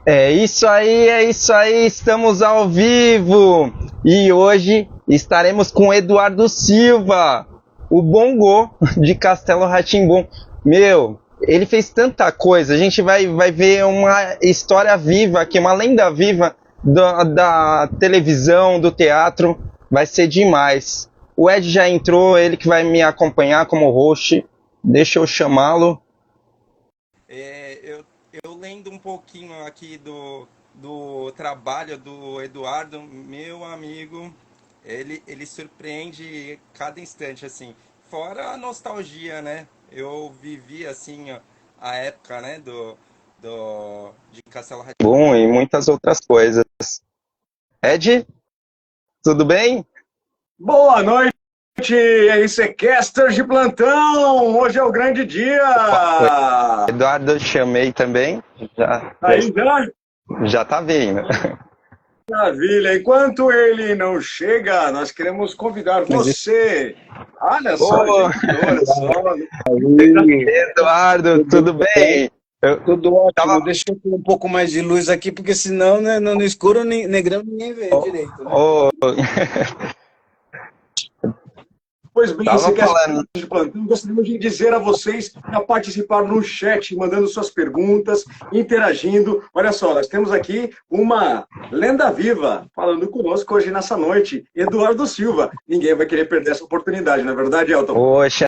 É isso aí, estamos ao vivo! E hoje estaremos com Eduardo Silva, o Bongo de Castelo rá tim Meu, ele fez tanta coisa, a gente vai ver uma história viva aqui, uma lenda viva da televisão, do teatro, vai ser demais. O Ed já entrou, ele que vai me acompanhar como host, deixa eu chamá-lo. Eu lendo um pouquinho aqui do trabalho do Eduardo, meu amigo, ele surpreende cada instante, assim. Fora a nostalgia, né? Eu vivi, assim, ó, a época, né, de Castelo rá tim e muitas outras coisas. Ed, tudo bem? Boa noite, RCcasters de plantão! Hoje é o grande dia! Eduardo, eu chamei também, Aí já? já tá vindo. Maravilha! Enquanto ele não chega, nós queremos convidar você. Olha só, Ô, gente, olha só. Aí, Eduardo, tudo tudo bem? bem? Eu Tudo ótimo. tava. Deixa eu ter um pouco mais de luz aqui, porque senão, né, no escuro, negrão, ninguém vê direito, né? Ô, Pois bem, tava RCcasters falando. de plantão, gostaríamos de dizer a vocês para participar no chat, mandando suas perguntas, interagindo. Olha só, nós temos aqui uma lenda viva falando conosco hoje nessa noite, Eduardo Silva. Ninguém vai querer perder essa oportunidade, não é verdade, Elton? Poxa,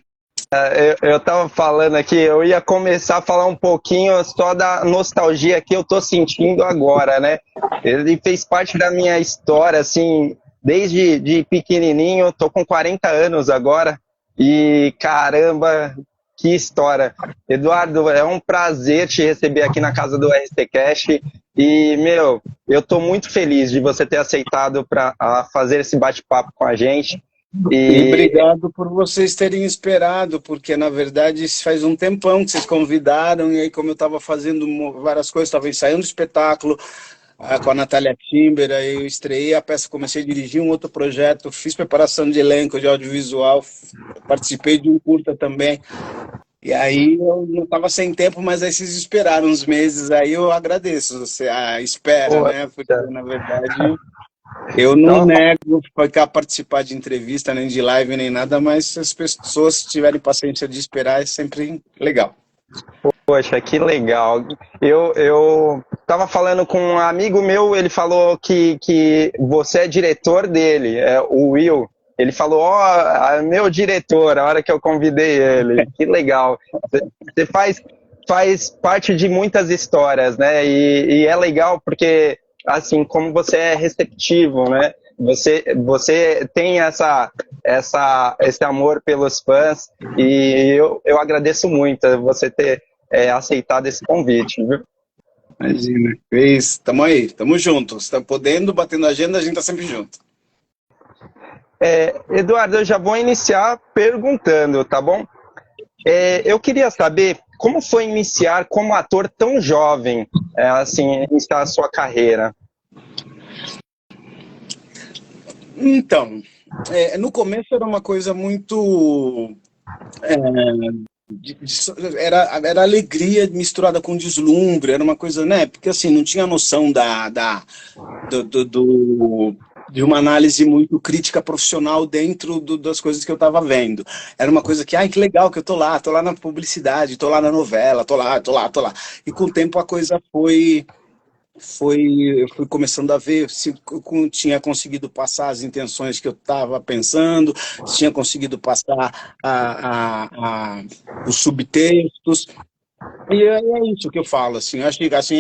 eu tava falando aqui, eu ia começar a falar um pouquinho só da nostalgia que eu tô sentindo agora, né? Ele fez parte da minha história, assim, desde de pequenininho, tô com 40 anos agora, e caramba, que história. Eduardo, é um prazer te receber aqui na casa do RC Cash, e, meu, eu tô muito feliz de você ter aceitado para fazer esse bate-papo com a gente. E E obrigado por vocês terem esperado, porque na verdade isso faz um tempão que vocês convidaram, e aí como eu estava fazendo várias coisas, estava ensaiando espetáculo com a Natália Timber, aí eu estreiei a peça, comecei a dirigir um outro projeto, fiz preparação de elenco, de audiovisual, participei de um curta também. E aí eu não estava sem tempo, mas aí vocês esperaram uns meses, aí eu agradeço a espera, Poxa, né? Porque na verdade eu não tava nego ficar participar de entrevista, nem de live, nem nada, mas se as pessoas tiverem paciência de esperar, é sempre legal. Poxa, que legal. Eu tava falando com um amigo meu, ele falou que você é diretor dele, é o Will. Ele falou, ó, meu diretor, a hora que eu convidei ele. Que legal. Você faz parte de muitas histórias, né? E é legal porque, assim, como você é receptivo, né? Você tem esse amor pelos fãs e eu agradeço muito você ter aceitado esse convite, viu? Imagina. Fez. Tamo aí, tamo juntos. Está podendo, batendo agenda, a gente tá sempre junto. Eduardo, eu já vou iniciar perguntando, tá bom? Eu queria saber como foi iniciar como ator tão jovem, assim, iniciar a sua carreira. Então, no começo era uma coisa muito. Era alegria misturada com deslumbre, era uma coisa, né? Porque assim, não tinha noção de uma análise muito crítica profissional dentro das coisas que eu estava vendo. Era uma coisa que, ai, que legal que eu tô lá na publicidade, tô lá na novela, tô lá. E com o tempo a coisa eu fui começando a ver se eu tinha conseguido passar as intenções que eu estava pensando, se tinha conseguido passar os subtextos. E é isso que eu falo, assim, eu acho que assim,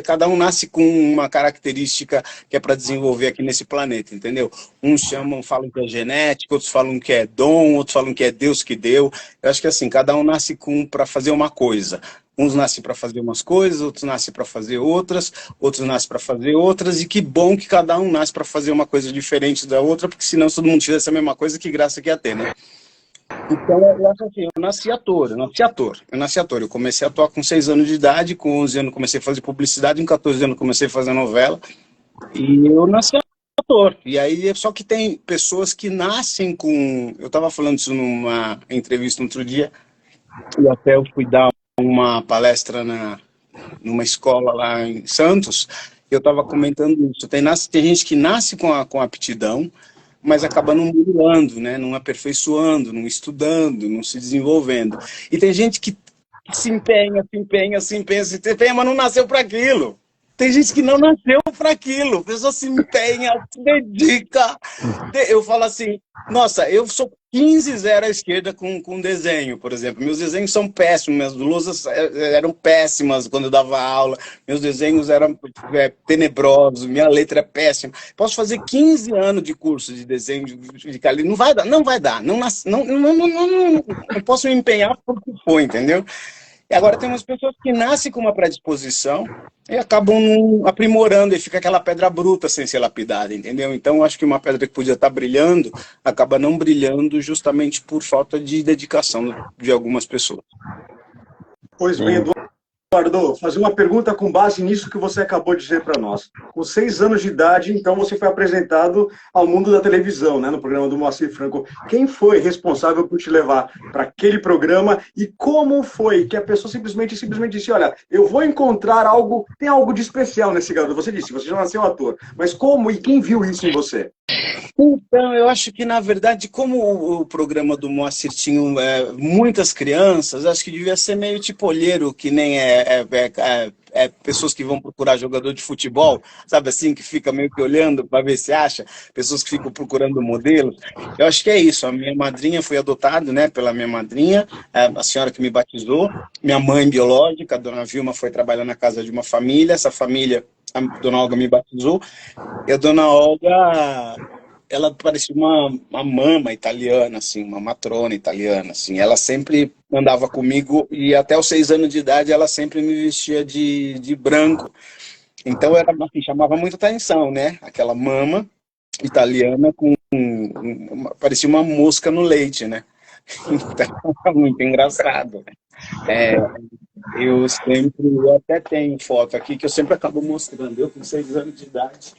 cada um nasce com uma característica que é para desenvolver aqui nesse planeta, entendeu? Uns falam que é genético, outros falam que é dom, outros falam que é Deus que deu. Eu acho que assim, cada um nasce para fazer uma coisa. Uns nascem para fazer umas coisas, outros nascem para fazer outras, outros nascem para fazer outras, e que bom que cada um nasce para fazer uma coisa diferente da outra, porque senão se todo mundo fizesse a mesma coisa, que graça que ia ter, né? Então, eu acho assim, eu nasci ator. Eu comecei a atuar com 6 anos de idade, com 11 anos comecei a fazer publicidade, com 14 anos comecei a fazer novela, e eu nasci ator. E aí, só que tem pessoas que nascem com... Eu estava falando isso numa entrevista no outro dia, e até eu fui dar uma palestra numa escola lá em Santos, eu estava comentando isso. Tem gente que nasce com aptidão, mas acaba não mudando, né? Não aperfeiçoando, não estudando, não se desenvolvendo. E tem gente que se empenha, mas não nasceu para aquilo. Tem gente que não nasceu para aquilo. A pessoa se empenha, se dedica. Eu falo assim, nossa, eu sou 15-0 à esquerda com desenho, por exemplo. Meus desenhos são péssimos, minhas lousas eram péssimas quando eu dava aula. Meus desenhos eram tenebrosos, minha letra é péssima. Posso fazer 15 anos de curso de desenho de calibre. Não vai dar, não vai dar. Não posso me empenhar porque foi, entendeu? E agora tem umas pessoas que nascem com uma predisposição e acabam aprimorando, e fica aquela pedra bruta sem ser lapidada, entendeu? Então, acho que uma pedra que podia estar brilhando, acaba não brilhando justamente por falta de dedicação de algumas pessoas. Pois bem, Eduardo, fazer uma pergunta com base nisso que você acabou de dizer para nós. Com 6 anos de idade, então, você foi apresentado ao mundo da televisão, né, no programa do Moacir Franco. Quem foi responsável por te levar para aquele programa e como foi que a pessoa simplesmente disse, olha, eu vou encontrar algo, tem algo de especial nesse garoto. Você disse, você já nasceu ator, mas como e quem viu isso em você? Então, eu acho que, na verdade, como o programa do Moacir tinha muitas crianças, acho que devia ser meio tipo olheiro, que nem pessoas que vão procurar jogador de futebol, sabe assim, que fica meio que olhando para ver se acha, pessoas que ficam procurando modelos. Eu acho que é isso. A minha madrinha foi adotada, né, pela minha madrinha, a senhora que me batizou, minha mãe biológica, a dona Vilma, foi trabalhar na casa de uma família, essa família, a dona Olga me batizou, e a dona Olga, ela parecia uma mama italiana, assim, uma matrona italiana, assim. Ela sempre andava comigo e até os 6 anos de idade ela sempre me vestia de branco. Então era assim, chamava muita atenção, né? Aquela mama italiana parecia uma mosca no leite, né? Então era muito engraçado. Eu até tenho foto aqui que eu sempre acabo mostrando. Eu com 6 anos de idade.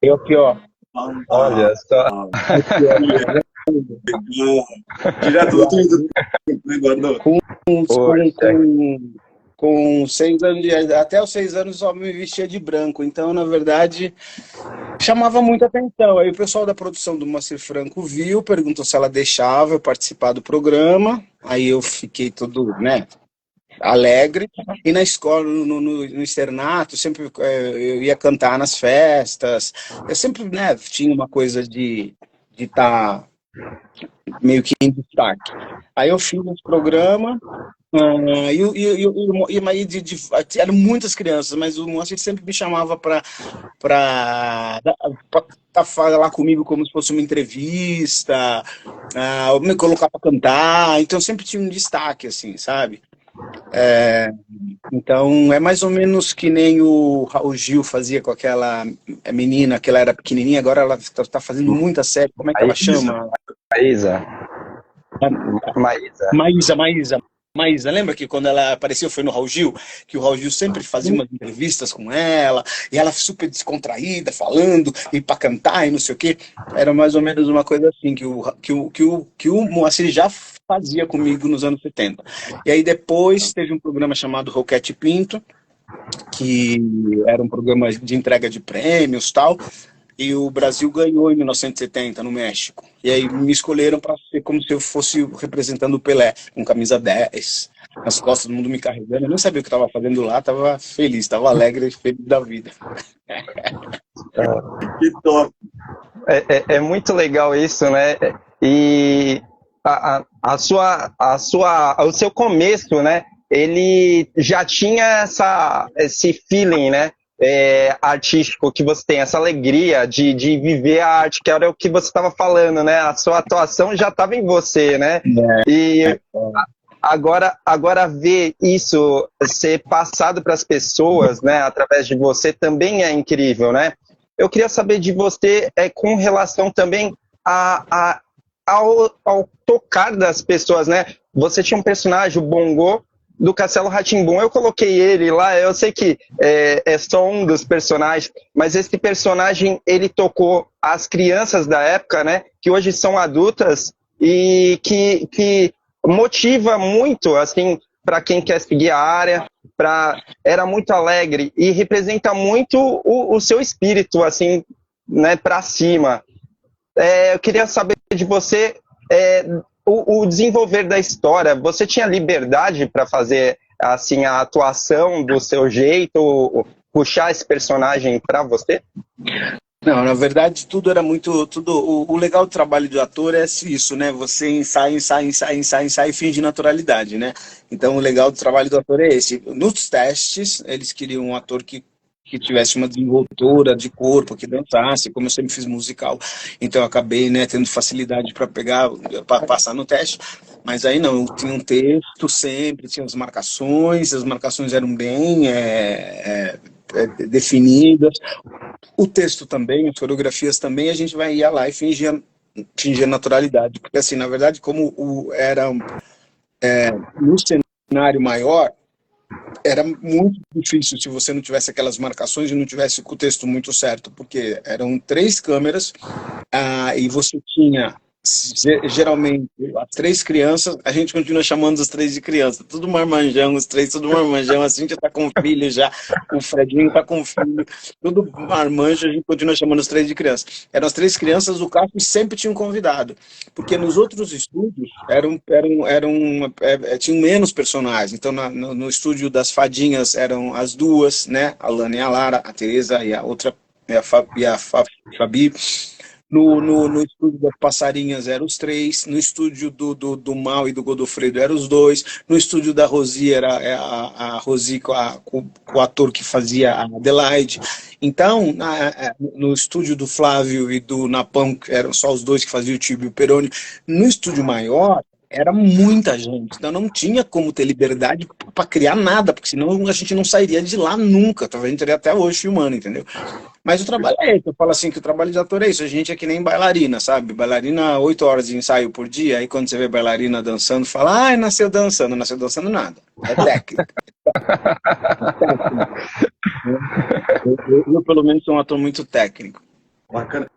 Eu aqui, ó. Olha só. Direto do Twitter, Eduardo. Com 6 anos até os 6 anos só me vestia de branco, então na verdade chamava muita atenção. Aí o pessoal da produção do Moacir Franco viu, perguntou se ela deixava eu participar do programa, aí eu fiquei todo, né, alegre, e na escola, no externato, sempre eu ia cantar nas festas, eu sempre, né, tinha uma coisa de estar meio que em destaque. Aí eu fiz esse programa, eram muitas crianças, mas o Moacir sempre me chamava para falar comigo como se fosse uma entrevista, me colocar para cantar, então sempre tinha um destaque, assim, sabe? Então é mais ou menos que nem o Raul Gil fazia com aquela menina, que ela era pequenininha, agora ela está fazendo muita série, como é que ela chama? Maísa, lembra que quando ela apareceu foi no Raul Gil, que o Raul Gil sempre fazia umas entrevistas com ela, e ela super descontraída, falando, e para cantar e não sei o quê. Era mais ou menos uma coisa assim, que o Moacir já fazia comigo nos anos 70. E aí depois teve um programa chamado Roquete Pinto, que era um programa de entrega de prêmios e tal, e o Brasil ganhou em 1970 no México. E aí me escolheram para ser como se eu fosse representando o Pelé, com camisa 10, nas costas, todo mundo me carregando. Eu não sabia o que estava fazendo lá, estava feliz, estava alegre, feliz da vida. Que top! É muito legal isso, né? E o seu começo, né? Ele já tinha esse feeling, né? Artístico que você tem, essa alegria de viver a arte, que era o que você estava falando, né? A sua atuação já estava em você, né? E agora ver isso ser passado para as pessoas, né? Através de você também é incrível, né? Eu queria saber de você com relação também ao tocar das pessoas, né? Você tinha um personagem, o Bongo, do Castelo Rá-Tim-Bum. Eu coloquei ele lá, eu sei que é só um dos personagens, mas esse personagem, ele tocou as crianças da época, né? que hoje são adultas e que motiva muito, assim, para quem quer seguir a área, era muito alegre e representa muito o seu espírito, assim, né, para cima. Eu queria saber de você o desenvolver da história. Você tinha liberdade para fazer assim a atuação do seu jeito, puxar esse personagem para você? Não, na verdade tudo era muito, o legal do trabalho do ator é isso, né? Você ensaia e finge naturalidade, né? Então o legal do trabalho do ator é esse. Nos testes, eles queriam um ator que tivesse uma desenvoltura de corpo, que dançasse, como eu sempre fiz musical. Então eu acabei, né, tendo facilidade para passar no teste. Mas aí não, eu tinha um texto sempre, tinha as marcações eram bem definidas. O texto também, as coreografias também, a gente ia lá e fingia naturalidade. Porque assim, na verdade, como era no cenário maior, era muito difícil se você não tivesse aquelas marcações e não tivesse com o texto muito certo, porque eram 3 câmeras e você tinha, geralmente, as 3 crianças, a gente continua chamando os 3 de criança, tudo marmanjão, os 3 tudo marmanjão, a Cíntia tá com filho já, o Fredinho tá com filho, tudo marmanjo, a gente continua chamando os 3 de criança. Eram as 3 crianças do carro e sempre tinha um convidado, porque nos outros estúdios tinham menos personagens. Então no estúdio das fadinhas eram as 2, né, a Lana e a Lara, a Teresa e a outra, a Fabi. No estúdio das passarinhas eram os 3, no estúdio do Mal e do Godofredo eram os 2, no estúdio da Rosi era a Rosi com o ator que fazia a Adelaide. Então, no estúdio do Flávio e do Napão, que eram só os 2 que faziam o Tibio e o Peroni, no estúdio maior era muita gente, então não tinha como ter liberdade para criar nada, porque senão a gente não sairia de lá nunca, talvez a gente estaria até hoje filmando, entendeu? Mas o trabalho é esse, eu falo assim, que o trabalho de ator é isso, a gente é que nem bailarina, sabe? Bailarina, 8 horas de ensaio por dia, aí quando você vê bailarina dançando, fala, nasceu dançando nada, é técnica. Eu, pelo menos, sou um ator muito técnico. Bacana.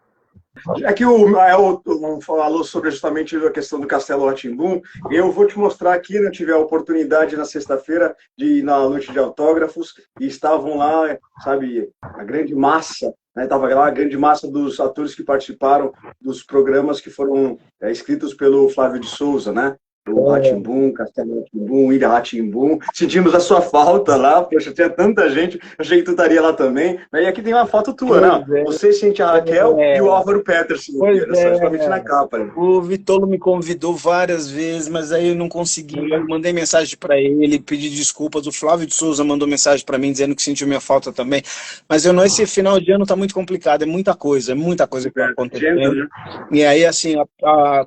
Já que o Elton falou sobre justamente a questão do Castelo Rá-Tim-Bum, eu vou te mostrar aqui, eu tive a oportunidade na sexta-feira de ir na noite de autógrafos, e estavam lá, sabe, a grande massa, né, estava lá a grande massa dos atores que participaram dos programas que foram escritos pelo Flávio de Souza, né? O Rá-Tim-Bum, Castelo Rá-Tim-Bum, Ilha Rá-Tim-Bum. Sentimos a sua falta lá, poxa, tinha tanta gente, achei que tu estaria lá também. E aqui tem uma foto tua, né? Você, Cíntia Raquel e o Álvaro Peterson, somente na capa. Né? O Vitolo me convidou várias vezes, mas aí eu não consegui. Eu mandei mensagem para ele, pedi desculpas. O Flávio de Souza mandou mensagem para mim dizendo que sentiu minha falta também. Mas esse final de ano tá muito complicado, é muita coisa que tá acontecendo. Né? E aí, assim,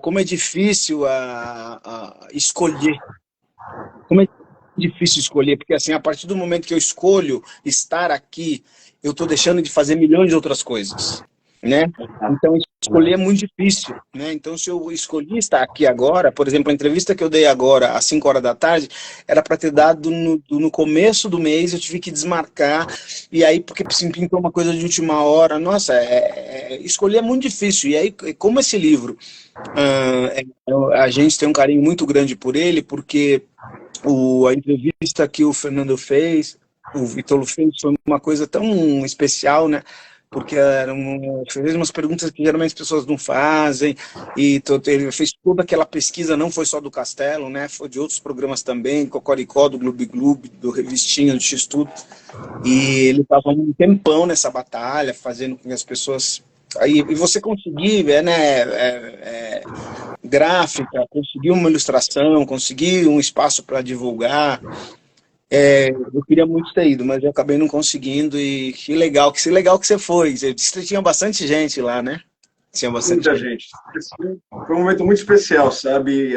como é difícil escolher. Como é difícil escolher, porque assim, a partir do momento que eu escolho estar aqui, eu estou deixando de fazer milhões de outras coisas, né? Então escolher é muito difícil, né? Então se eu escolhi estar aqui agora, por exemplo, a entrevista que eu dei agora às 5 horas da tarde era para ter dado no começo do mês, eu tive que desmarcar, e aí porque se pintou uma coisa de última hora, nossa, escolher é muito difícil. E aí, como esse livro a gente tem um carinho muito grande por ele, porque a entrevista que o Fernando fez, o Vitolo fez, foi uma coisa tão especial, né? Porque fez umas perguntas que geralmente as pessoas não fazem, e ele fez toda aquela pesquisa, não foi só do Castelo, né? Foi de outros programas também, Cocoricó, do Gloob Gloob, do Revistinha, do X-Tudo, e ele estava um tempão nessa batalha, fazendo com que as pessoas... E você conseguir, né, gráfica, conseguir uma ilustração, conseguir um espaço para divulgar. Eu queria muito ter ido, mas eu acabei não conseguindo, e que legal que você foi. Você disse que tinha bastante gente lá, né? Tinha bastante muita gente. Foi um momento muito especial, sabe,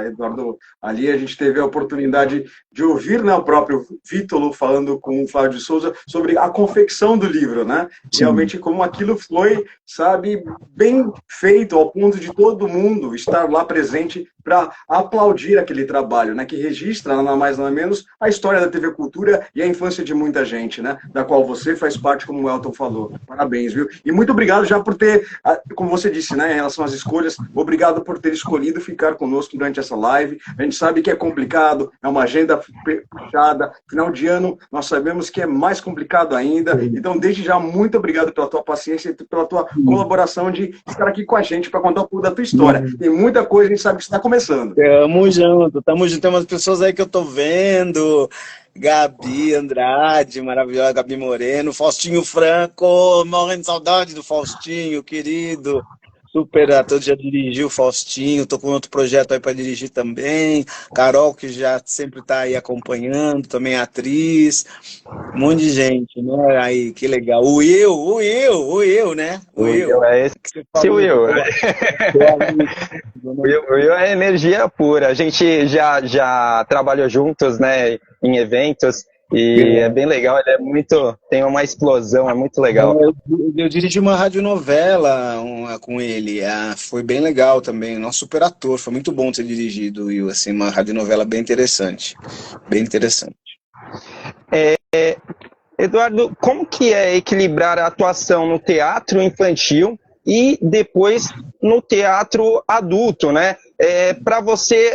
Eduardo? Ali a gente teve a oportunidade de ouvir, né, o próprio Vitolo falando com o Flávio de Souza sobre a confecção do livro, né? Sim. Realmente como aquilo foi, sabe, bem feito, ao ponto de todo mundo estar lá presente para aplaudir aquele trabalho, né, que registra, nada mais nada menos, a história da TV Cultura e a infância de muita gente, né, da qual você faz parte, como o Elton falou. Parabéns, viu? E muito obrigado já por ter, como você disse, né, em relação às escolhas, obrigado por ter escolhido ficar conosco durante essa live. A gente sabe que é complicado, é uma agenda puxada, final de ano nós sabemos que é mais complicado ainda, então desde já muito obrigado pela tua paciência e pela tua colaboração de estar aqui com a gente para contar um pouco da tua história. Tem muita coisa, a gente sabe que está começando. Tamo junto. Tem umas pessoas aí que eu tô vendo, Gabi Andrade, maravilhosa, Gabi Moreno, Faustinho Franco, morrendo de saudade do Faustinho, querido. Super ator, já dirigiu o Faustinho, tô com outro projeto aí para dirigir também. Carol, que já sempre tá aí acompanhando, também é atriz. Um monte de gente, né? Aí, que legal. O Will, né? O Will é esse Will. O Will é energia pura. A gente já trabalhou juntos, né, em eventos. E é bem legal, ele tem uma explosão, é muito legal. Eu dirigi uma radionovela com ele, foi bem legal também, nosso super ator, foi muito bom ter dirigido, Will, assim, uma radionovela bem interessante, bem interessante. Eduardo, como que é equilibrar a atuação no teatro infantil e depois no teatro adulto, né? Para você,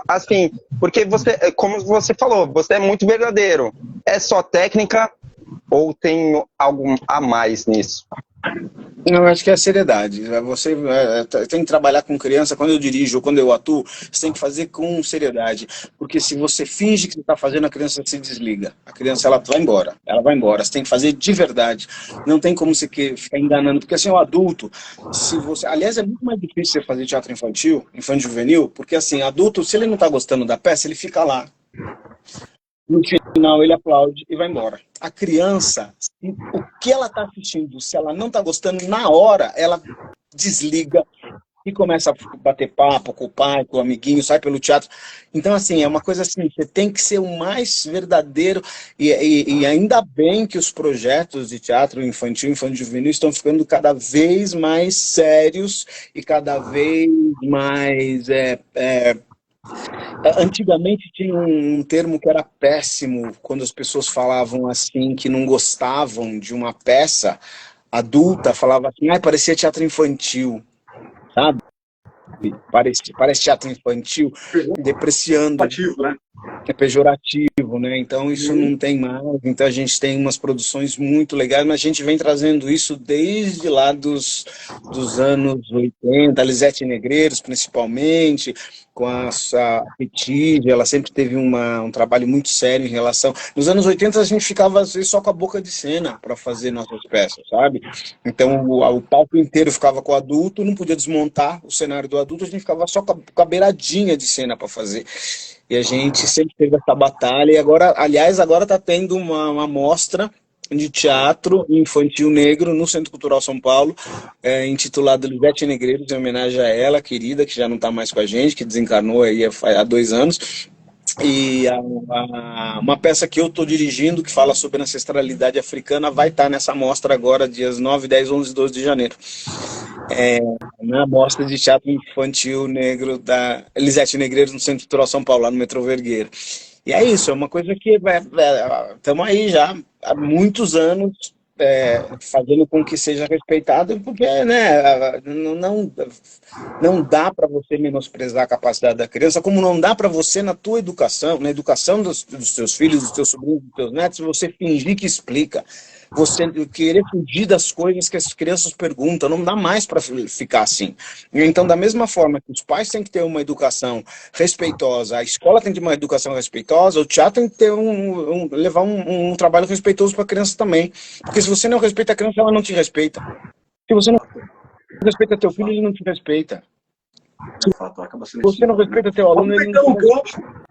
assim, porque você, como você falou, você é muito verdadeiro. É só técnica ou tem algo a mais nisso? Eu acho que é a seriedade. Você tem que trabalhar com criança, quando eu dirijo ou quando eu atuo, você tem que fazer com seriedade. Porque se você finge que você está fazendo, a criança se desliga. A criança, ela vai embora. Ela vai embora. Você tem que fazer de verdade. Não tem como você ficar enganando. Porque assim, o adulto, se você... Aliás, é muito mais difícil você fazer teatro infantil, infantil juvenil, porque assim, adulto, se ele não está gostando da peça, ele fica lá. No final ele aplaude e vai embora. A criança, o que ela está assistindo, se ela não está gostando, na hora ela desliga e começa a bater papo com o pai, com o amiguinho, sai pelo teatro. Então, assim, é uma coisa assim, você tem que ser o mais verdadeiro e ainda bem que os projetos de teatro infantil, infantil juvenil estão ficando cada vez mais sérios e cada vez mais... Antigamente tinha um termo que era péssimo, quando as pessoas falavam assim, que não gostavam de uma peça adulta, falava assim, parecia teatro infantil, sabe? Parece teatro infantil, depreciando. Né? É pejorativo, né? Então isso não tem mais. Então a gente tem umas produções muito legais, mas a gente vem trazendo isso desde lá dos anos 80, a Lisete Negreiros principalmente, com a Petige, ela sempre teve um trabalho muito sério em relação... Nos anos 80 a gente ficava às vezes só com a boca de cena para fazer nossas peças, sabe? Então o palco inteiro ficava com o adulto, não podia desmontar o cenário do adulto, a gente ficava só com a beiradinha de cena para fazer. E a gente sempre teve essa batalha, e agora, aliás, agora está tendo uma mostra de teatro infantil negro no Centro Cultural São Paulo, intitulada Lisete Negreiros, em homenagem a ela, querida, que já não está mais com a gente, que desencarnou aí há 2 anos. E uma peça que eu estou dirigindo, que fala sobre ancestralidade africana, vai estar nessa mostra agora, dias 9, 10, 11 e 12 de janeiro. Na mostra de teatro infantil negro da Lisete Negreiros no Centro Cultural São Paulo, lá no Metrô Vergueiro. E é isso, é uma coisa que estamos aí já há muitos anos fazendo com que seja respeitado, porque né, não dá para você menosprezar a capacidade da criança, como não dá para você na tua educação, na educação dos teus filhos, dos teus sobrinhos, dos teus netos, você fingir que explica. Você querer fugir das coisas que as crianças perguntam, não dá mais para ficar assim. Então, da mesma forma que os pais têm que ter uma educação respeitosa, a escola tem que ter uma educação respeitosa, o teatro tem que ter levar um trabalho respeitoso para a criança também. Porque se você não respeita a criança, ela não te respeita. Se você não respeita teu filho, ele não te respeita. Se você não respeita teu aluno, ele não te respeita.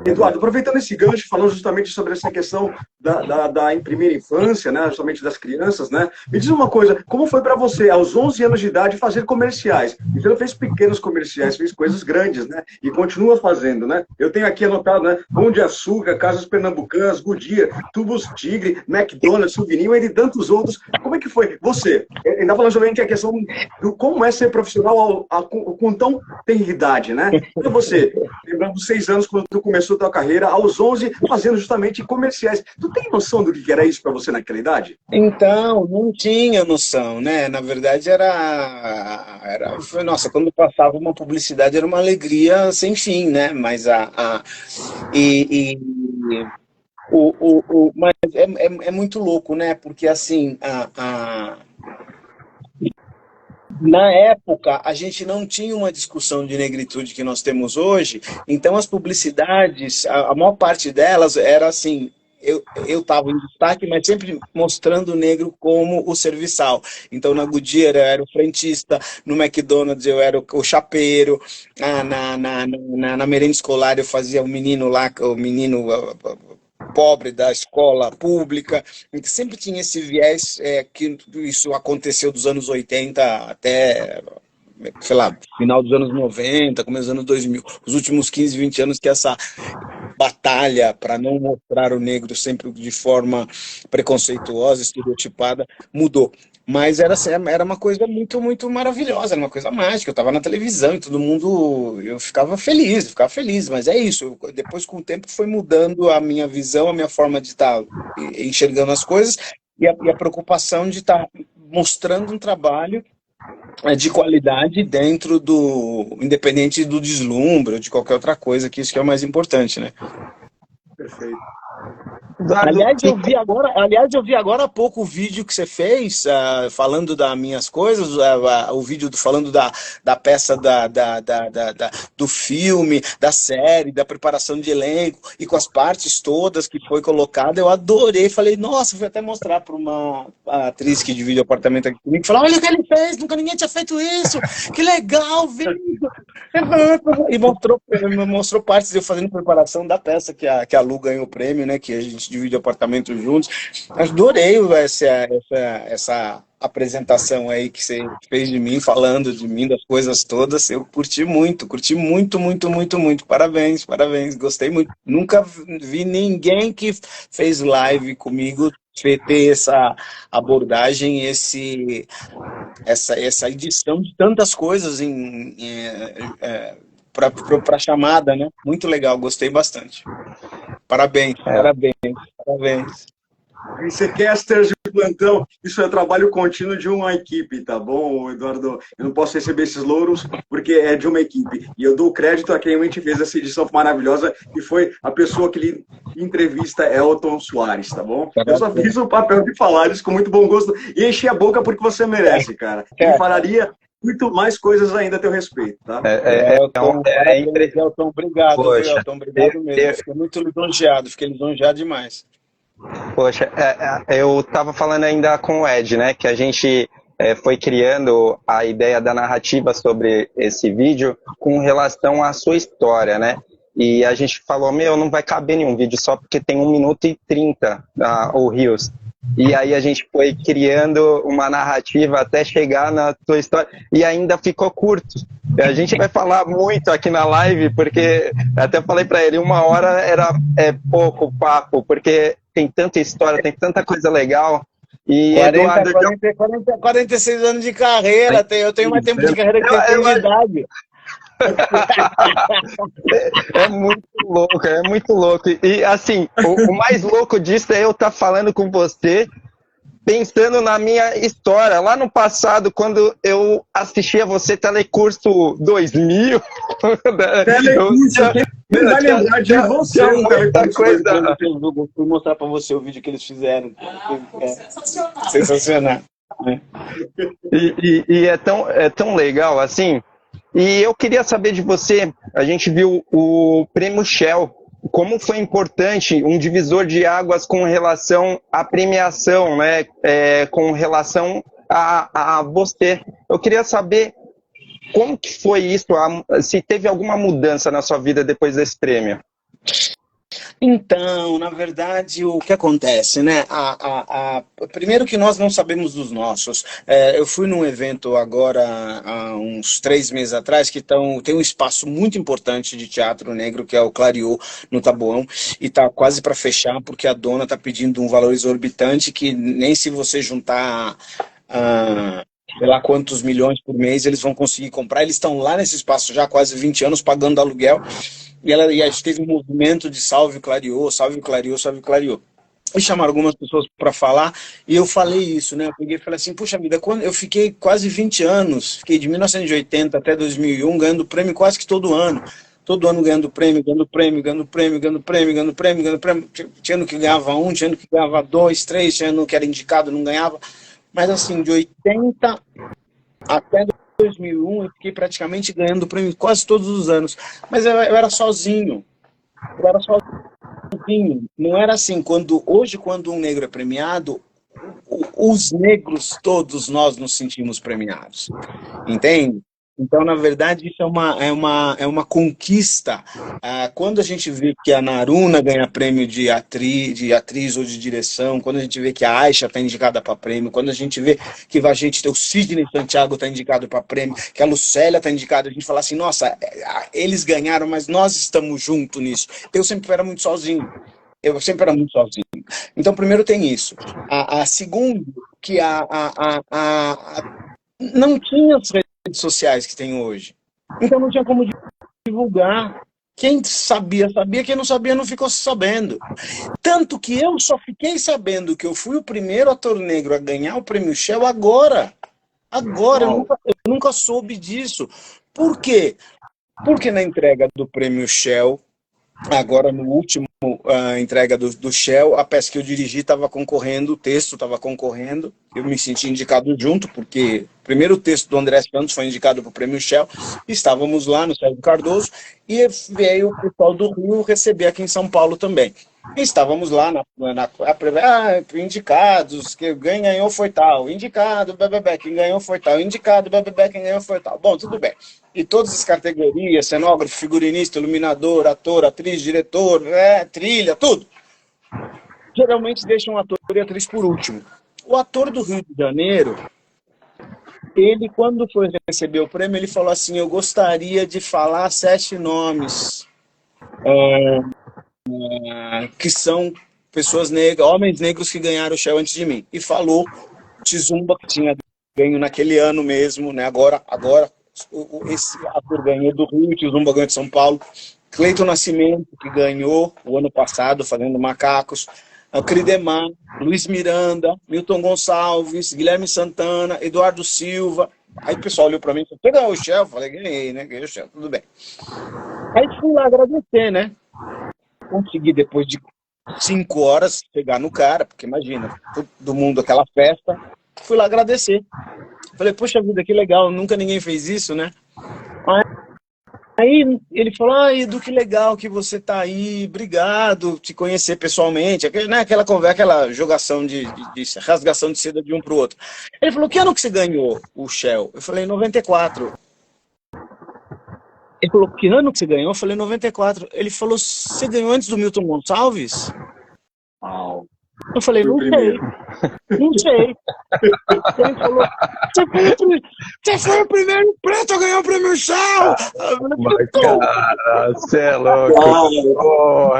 Eduardo, aproveitando esse gancho, falando justamente sobre essa questão da em primeira infância, né, justamente das crianças, né? Me diz uma coisa, como foi para você, aos 11 anos de idade, fazer comerciais? Você não fez pequenos comerciais, fez coisas grandes, né? E continua fazendo, né? Eu tenho aqui anotado, né? Pão de Açúcar, Casas Pernambucanas, Goodyear, Tubos Tigre, McDonald's, Souvenir, entre tantos outros. Como é que foi? Você, ainda falando justamente a questão do como é ser profissional com tão tenra idade, né? Então você, lembrando dos 6 anos, quando tu começou a tua carreira, aos 11, fazendo justamente comerciais. Tu tem noção do que era isso para você naquela idade? Então, não tinha noção, né? Na verdade, nossa, quando passava uma publicidade era uma alegria sem fim, né? Mas e, e mas é muito louco, né? Porque assim, na época, a gente não tinha uma discussão de negritude que nós temos hoje, então as publicidades, a maior parte delas era assim, eu estava em destaque, mas sempre mostrando o negro como o serviçal. Então, na Goodyear eu era o frentista, no McDonald's eu era o chapeiro, na merenda escolar eu fazia o menino lá, o menino pobre da escola pública, que sempre tinha esse viés, que isso aconteceu dos anos 80 até, sei lá, final dos anos 90, começo dos anos 2000, os últimos 15, 20 anos que essa batalha para não mostrar o negro sempre de forma preconceituosa, estereotipada, mudou. Mas era uma coisa muito, muito maravilhosa, era uma coisa mágica. Eu estava na televisão e todo mundo, eu ficava feliz, mas é isso. Depois, com o tempo, foi mudando a minha visão, a minha forma de estar enxergando as coisas e a preocupação de estar mostrando um trabalho de qualidade dentro independente do deslumbre ou de qualquer outra coisa, que isso que é o mais importante, né? Perfeito. Aliás, eu vi agora há pouco o vídeo que você fez, falando das minhas coisas, o vídeo falando da peça do filme, da série, da preparação de elenco, e com as partes todas que foi colocada, eu adorei, falei, nossa, fui até mostrar para uma atriz que divide o apartamento aqui comigo, falei, olha o que ele fez, nunca ninguém tinha feito isso, que legal, vídeo! E mostrou partes de eu fazendo preparação da peça que a Lu ganhou o prêmio, né, que a gente divide apartamento juntos. Adorei essa apresentação aí que você fez de mim, falando de mim, das coisas todas. Eu curti muito, muito, muito, muito. Parabéns, gostei muito. Nunca vi ninguém que fez live comigo ter essa abordagem, essa edição de tantas coisas para chamada, né? Muito legal, gostei bastante. Parabéns. Vicecasters de plantão, isso é trabalho contínuo de uma equipe, tá bom, Eduardo? Eu não posso receber esses louros porque é de uma equipe. E eu dou crédito a quem realmente fez essa edição maravilhosa, que foi a pessoa que lhe entrevista, Elton Soares, tá bom? Eu só fiz o papel de falar isso com muito bom gosto e enchi a boca porque você merece, cara. E falaria muito mais coisas ainda a teu respeito, tá? Elton, obrigado. Poxa, Elton, obrigado mesmo. Fiquei muito lisonjeado, demais. Poxa, eu estava falando ainda com o Ed, né, que a gente foi criando a ideia da narrativa sobre esse vídeo com relação à sua história, né? E a gente falou, não vai caber nenhum vídeo só porque tem 1 minuto e 30 o Rios. E aí a gente foi criando uma narrativa até chegar na sua história e ainda ficou curto. A gente vai falar muito aqui na live, porque até falei para ele, 1 hora é pouco papo, porque tem tanta história, tem tanta coisa legal. E 46 anos de carreira, eu tenho mais tempo de carreira que você tem de idade. É muito louco. E assim, o mais louco disso é eu estar falando com você, pensando na minha história. Lá no passado, quando eu assistia você, Telecurso 2000... Telecurso, quem vai lembrar de você? Eu vou mostrar para você o vídeo que eles fizeram. Sensacional. E é tão legal, assim... E eu queria saber de você, a gente viu o Prêmio Shell, como foi importante, um divisor de águas com relação à premiação, né? Com relação a você. Eu queria saber como que foi isso, se teve alguma mudança na sua vida depois desse prêmio. Então, na verdade, o que acontece, né? Primeiro que nós não sabemos dos nossos. Eu fui num evento agora, há uns 3 meses atrás, tem um espaço muito importante de teatro negro, que é o Clariô, no Taboão, e está quase para fechar, porque a dona está pedindo um valor exorbitante que nem se você juntar... sei lá quantos milhões por mês eles vão conseguir comprar. Eles estão lá nesse espaço já há quase 20 anos pagando aluguel. E a gente teve um movimento de salve o Clariô, salve o Clariô, salve o Clariô. E chamaram algumas pessoas para falar, e eu falei isso, né? Eu peguei e falei assim, puxa vida, quando eu fiquei quase 20 anos, fiquei de 1980 até 2001 ganhando prêmio quase que todo ano. Todo ano ganhando prêmio, ganhando prêmio, ganhando prêmio, ganhando prêmio, ganhando prêmio, ganhando prêmio. Tinha ano que ganhava um, tinha ano que ganhava dois, três, tinha ano que era indicado, não ganhava. Mas assim, de 80 até 2001, eu fiquei praticamente ganhando prêmio quase todos os anos. Mas eu era sozinho. Eu era sozinho. Não era assim. Hoje, quando um negro é premiado, os negros, todos nós nos sentimos premiados. Entende? Então, na verdade, isso é uma conquista. Quando a gente vê que a Naruna ganha prêmio de atriz ou de direção, quando a gente vê que a Aisha está indicada para prêmio, quando a gente vê que a gente tem o Sidney Santiago está indicado para prêmio, que a Lucélia está indicada, a gente fala assim, nossa, eles ganharam, mas nós estamos juntos nisso. Eu sempre era muito sozinho. Então, primeiro tem isso. Segundo, que não tinha as redes sociais que tem hoje. Então não tinha como divulgar. Quem sabia, sabia. Quem não sabia, não ficou sabendo. Tanto que eu só fiquei sabendo que eu fui o primeiro ator negro a ganhar o Prêmio Shell agora. Agora, eu nunca soube disso. Por quê? Porque na entrega do Prêmio Shell, agora no último entrega do Shell, a peça que eu dirigi estava concorrendo, o texto estava concorrendo, eu me senti indicado junto, porque o primeiro texto do André Santos foi indicado para o Prêmio Shell, estávamos lá no Sérgio Cardoso, e veio o pessoal do Rio receber aqui em São Paulo também. E estávamos lá indicados, que quem ganhou foi tal, indicado, bebê, quem ganhou foi tal, indicado, bebê, quem ganhou foi tal. Bom, tudo bem. E todas as categorias, cenógrafo, figurinista, iluminador, ator, atriz, diretor, trilha, tudo. Geralmente deixam ator e atriz por último. O ator do Rio de Janeiro, ele, quando foi receber o prêmio, ele falou assim, eu gostaria de falar 7 nomes que são pessoas negras, homens negros que ganharam o Shell antes de mim. E falou Tizumba, que tinha ganho naquele ano mesmo, né? Agora esse ator ganhou do Rio, Tizumba ganhou de São Paulo. Cleiton Nascimento, que ganhou o ano passado, fazendo Macacos. O Cridemar, Luiz Miranda, Milton Gonçalves, Guilherme Santana, Eduardo Silva. Aí o pessoal olhou para mim e falou, você ganhou o Shell? Eu falei, ganhei, né? Ganhei o Shell, tudo bem. Aí fui lá agradecer, né? Consegui, depois de 5 horas, pegar no cara, porque imagina, todo mundo, aquela festa, fui lá agradecer. Falei, poxa vida, que legal, nunca ninguém fez isso, né? Aí ele falou, Edu, que legal que você tá aí, obrigado, te conhecer pessoalmente, aquela conversa, aquela jogação de rasgação de seda de um pro outro. Ele falou, que ano que você ganhou o Shell? Eu falei, 94. Ele falou, que ano que você ganhou? Eu falei, 94. Ele falou, você ganhou antes do Milton Gonçalves? Eu falei, não sei. Não sei. Ele falou, você foi o primeiro preto a ganhar o Prêmio Shell! Cara, você é louco.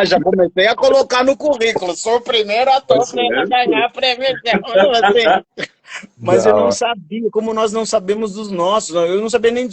Já comecei a colocar no currículo. Sou o primeiro ator a ganhar o Prêmio Shell. Mas eu não sabia, como nós não sabemos dos nossos, eu não sabia nem,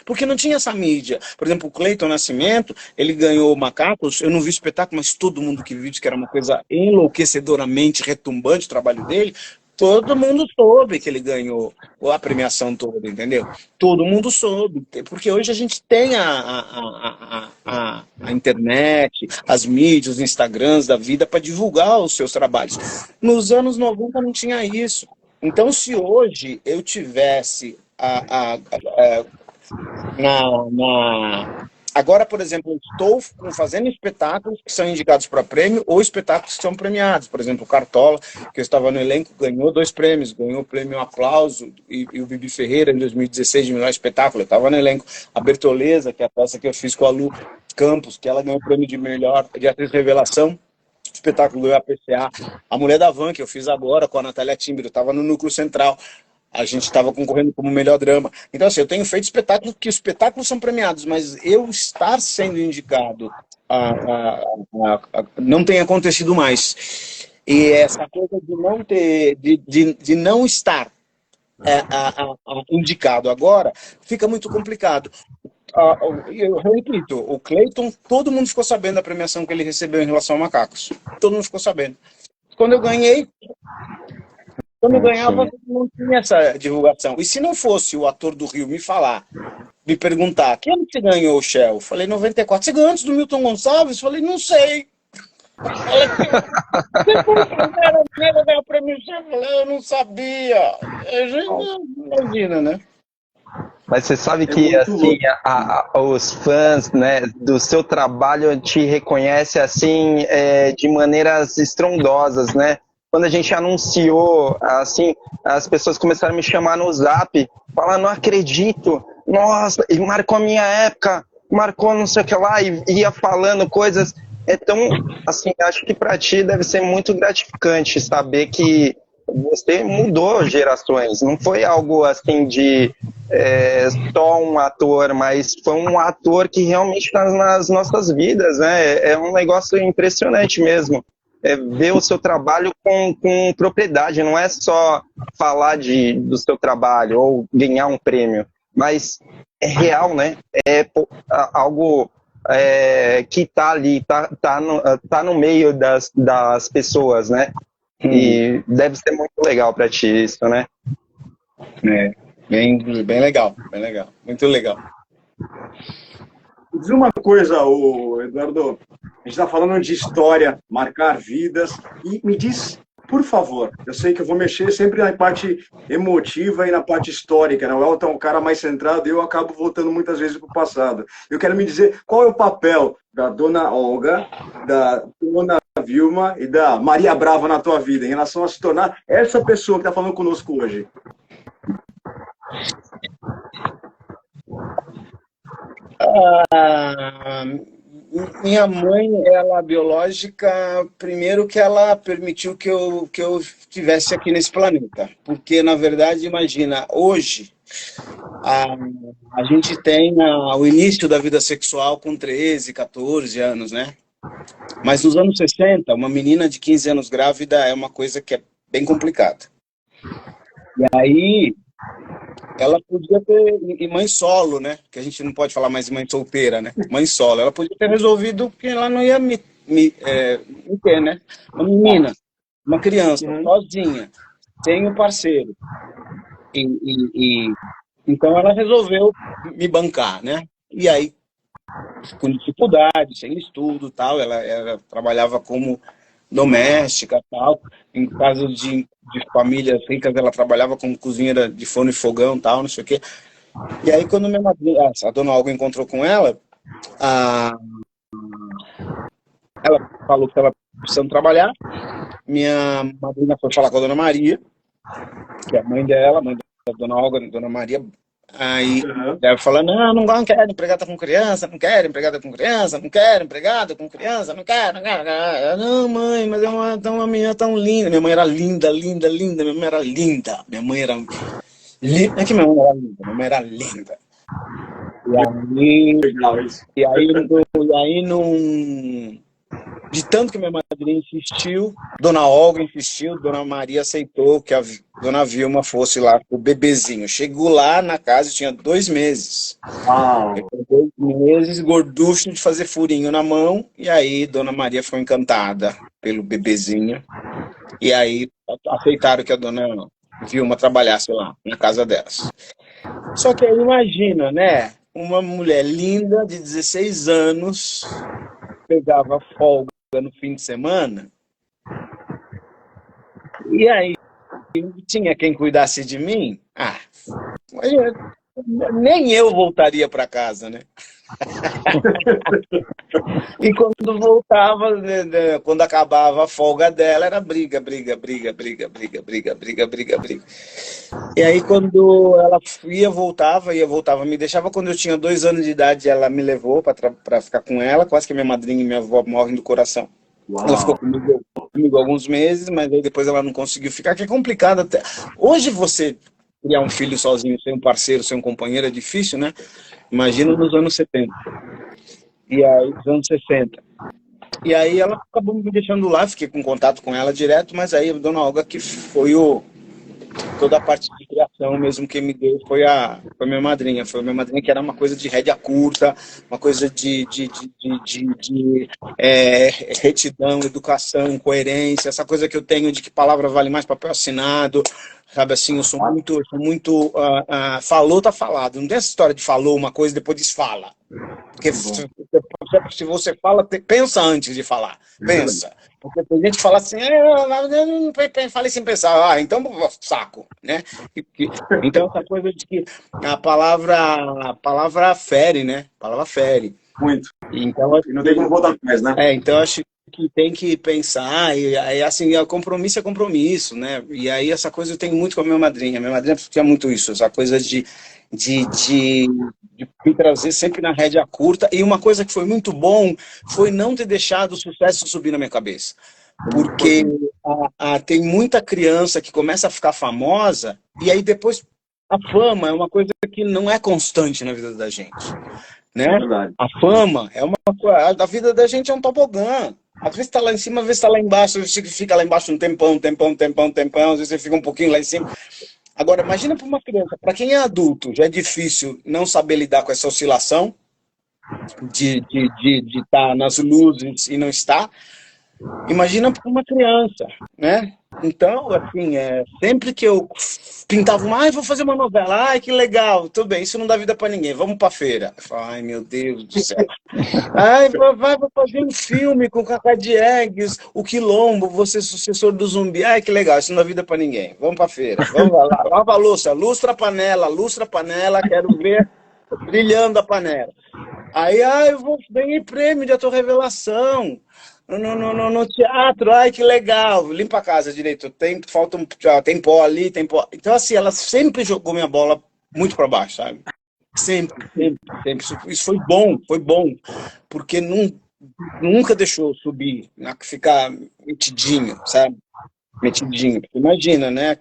porque não tinha essa mídia. Por exemplo, o Cleiton Nascimento, ele ganhou Macacos, eu não vi o espetáculo, mas todo mundo que viu disse que era uma coisa enlouquecedoramente retumbante o trabalho dele. Todo mundo soube que ele ganhou a premiação toda, entendeu? Todo mundo soube, porque hoje a gente tem a internet, as mídias, os Instagrams da vida para divulgar os seus trabalhos. Nos anos 90 não tinha isso. Então, se hoje eu tivesse agora, por exemplo, eu estou fazendo espetáculos que são indicados para prêmio ou espetáculos que são premiados. Por exemplo, o Cartola, que eu estava no elenco, ganhou 2 prêmios. Ganhou o prêmio Aplauso e o Bibi Ferreira, em 2016, de melhor espetáculo. Eu estava no elenco. A Bertoleza, que é a peça que eu fiz com a Lu, Campos, que ela ganhou o prêmio de melhor de atriz revelação, espetáculo do APCA. A Mulher da Van, que eu fiz agora com a Natália Timber, eu estava no Núcleo Central. A gente estava concorrendo como melhor drama. Então, assim, eu tenho feito espetáculos que os espetáculos são premiados, mas eu estar sendo indicado não tem acontecido mais. E essa coisa de não ter, de não estar indicado agora, fica muito complicado. Eu repito, o Clayton, todo mundo ficou sabendo da premiação que ele recebeu em relação a Macacos. Todo mundo ficou sabendo. Quando eu ganhava, não tinha essa divulgação. E se não fosse o ator do Rio me perguntar, que ano você ganhou o Shell? Eu falei, 94. Você ganhou antes do Milton Gonçalves? Eu falei, não sei. Você foi a primeira ganhar o prêmio Shell? Eu falei, eu não sabia. Imagina, né? Mas você sabe que assim, os fãs, né, do seu trabalho te reconhecem assim, de maneiras estrondosas, né? Quando a gente anunciou, assim, as pessoas começaram a me chamar no Zap, falar, não acredito, nossa, e marcou a minha época, marcou não sei o que lá, e ia falando coisas. Então, assim, acho que para ti deve ser muito gratificante saber que você mudou gerações, não foi algo assim de só um ator, mas foi um ator que realmente está nas nossas vidas, né? É um negócio impressionante mesmo. Ver o seu trabalho com propriedade, não é só falar do seu trabalho ou ganhar um prêmio, mas é real, né? É algo que está ali, tá no meio das pessoas, né? E deve ser muito legal para ti isso, né? Bem legal, bem legal, muito legal. Diz uma coisa, Eduardo, a gente está falando de história, marcar vidas, e me diz, por favor, eu sei que eu vou mexer sempre na parte emotiva e na parte histórica, né? O Elton é um cara mais centrado e eu acabo voltando muitas vezes para o passado. Eu quero me dizer qual é o papel da dona Olga, da dona Vilma e da Maria Brava na tua vida, em relação a se tornar essa pessoa que está falando conosco hoje. Minha mãe, ela biológica, primeiro que ela permitiu que eu estivesse aqui nesse planeta. Porque, na verdade, imagina, hoje a gente tem o início da vida sexual com 13, 14 anos, né? Mas nos anos 60, uma menina de 15 anos grávida é uma coisa que é bem complicada. E aí, ela podia ter, e mãe solo, né? Que a gente não pode falar mais mãe solteira, né? Mãe solo. Ela podia ter resolvido que ela não ia me ter, né? Uma menina, uma criança, sozinha, sem um parceiro. Então ela resolveu me bancar, né? E aí, com dificuldade, sem estudo, tal, ela trabalhava como doméstica, tal, em casos de famílias ricas, ela trabalhava como cozinheira de forno e fogão, tal, não sei o quê. E aí, quando minha madrinha, a dona Olga encontrou com ela, ela falou que estava precisando trabalhar. Minha madrinha foi falar com a dona Maria, que é a mãe dela, mãe da dona Olga, dona Maria. Aí ela falou, não quero empregada com criança, não quero empregada com criança, não quero empregada com criança, não quero. Não, mãe, mas é uma menina tão linda. Minha mãe era linda, minha mãe era linda. Minha mãe era linda. Não é que minha mãe era linda, minha mãe era linda. E aí de tanto que minha madrinha insistiu, dona Olga insistiu, dona Maria aceitou que a dona Vilma fosse lá com o bebezinho. Chegou lá na casa e tinha 2 meses. 2 meses, gorducho de fazer furinho na mão, e aí dona Maria ficou encantada pelo bebezinho. E aí aceitaram que a dona Vilma trabalhasse lá na casa delas. Só que aí imagina, né? Uma mulher linda de 16 anos pegava folga no fim de semana, e aí tinha quem cuidasse de mim. nem eu voltaria para casa, né? E quando voltava, quando acabava a folga dela, era briga, briga, briga, briga, briga, briga, briga, briga, briga. E aí quando ela ia, voltava, me deixava quando eu tinha 2 anos de idade, ela me levou para ficar com ela, quase que minha madrinha e minha avó morrem do coração. Uau. Ela ficou comigo alguns meses, mas aí depois ela não conseguiu ficar, que é complicado até. Hoje você criar um filho sozinho, sem um parceiro, sem um companheiro, é difícil, né? Imagina nos anos 70. E aí, nos anos 60. E aí ela acabou me deixando lá, fiquei com contato com ela direto, mas aí a dona Olga, que foi toda a parte de criação mesmo que me deu, foi a minha madrinha. Foi a minha madrinha, que era uma coisa de rédea curta, uma coisa de retidão, educação, coerência, essa coisa que eu tenho de que palavra vale mais papel assinado, sabe assim, eu sou muito falou, tá falado. Não tem essa história de falou uma coisa e depois desfala. Porque se você fala, pensa antes de falar. Pensa. Porque tem gente que fala assim, eu não falei sem pensar. Então, saco, né? Então, essa coisa de que a palavra fere, né? A palavra fere. Muito. Então, e não tem como voltar mais, né? Então, acho que tem que pensar, e aí, assim, o compromisso é compromisso, né? E aí, essa coisa eu tenho muito com a minha madrinha. Minha madrinha tinha muito isso, essa coisa de me trazer sempre na rédea curta. E uma coisa que foi muito bom foi não ter deixado o sucesso subir na minha cabeça. Porque tem muita criança que começa a ficar famosa e aí depois a fama é uma coisa que não é constante na vida da gente. Né? A fama é uma coisa... A vida da gente é um tobogã. Às vezes está lá em cima, às vezes está lá embaixo. Às vezes você fica lá embaixo um tempão. Às vezes você fica um pouquinho lá em cima. Agora, imagina para uma criança, para quem é adulto, já é difícil não saber lidar com essa oscilação de estar nas luzes e não estar. Imagina para uma criança, né? Então, assim, sempre que eu pintava vou fazer uma novela, que legal, tudo bem, isso não dá vida para ninguém, vamos para feira. Eu falo, ai, meu Deus do céu. Vou fazer um filme com Cacá Diegues, o Quilombo, você sucessor do Zumbi, que legal, isso não dá vida para ninguém, vamos para feira, vamos lá, lava a louça, lustra a panela, quero ver brilhando a panela. Aí, eu ganhei prêmio de ator revelação. No teatro, que legal, limpa a casa direito, tem pó ali, tem pó. Então, assim, ela sempre jogou minha bola muito para baixo, sabe? Sempre. Isso foi bom, porque nunca deixou subir, ficar metidinho, sabe? Metidinho. Imagina, né?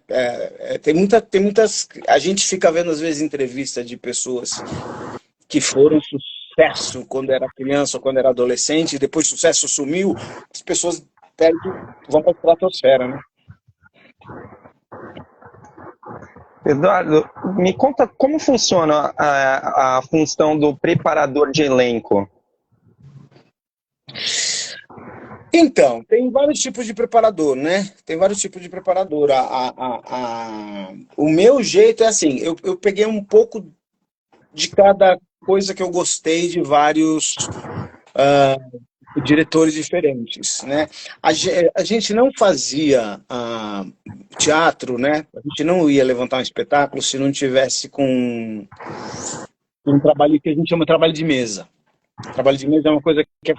Tem muitas. A gente fica vendo, às vezes, entrevistas de pessoas que foram sucesso quando era criança ou quando era adolescente, e depois o sucesso sumiu, as pessoas vão para a estratosfera, né? Eduardo, me conta como funciona a função do preparador de elenco. Então, tem vários tipos de preparador, né? O meu jeito é assim, eu peguei um pouco de cada coisa que eu gostei de vários diretores diferentes, né? A gente não fazia teatro, né? A gente não ia levantar um espetáculo se não tivesse com um trabalho que a gente chama de trabalho de mesa. Trabalho de mesa é uma coisa que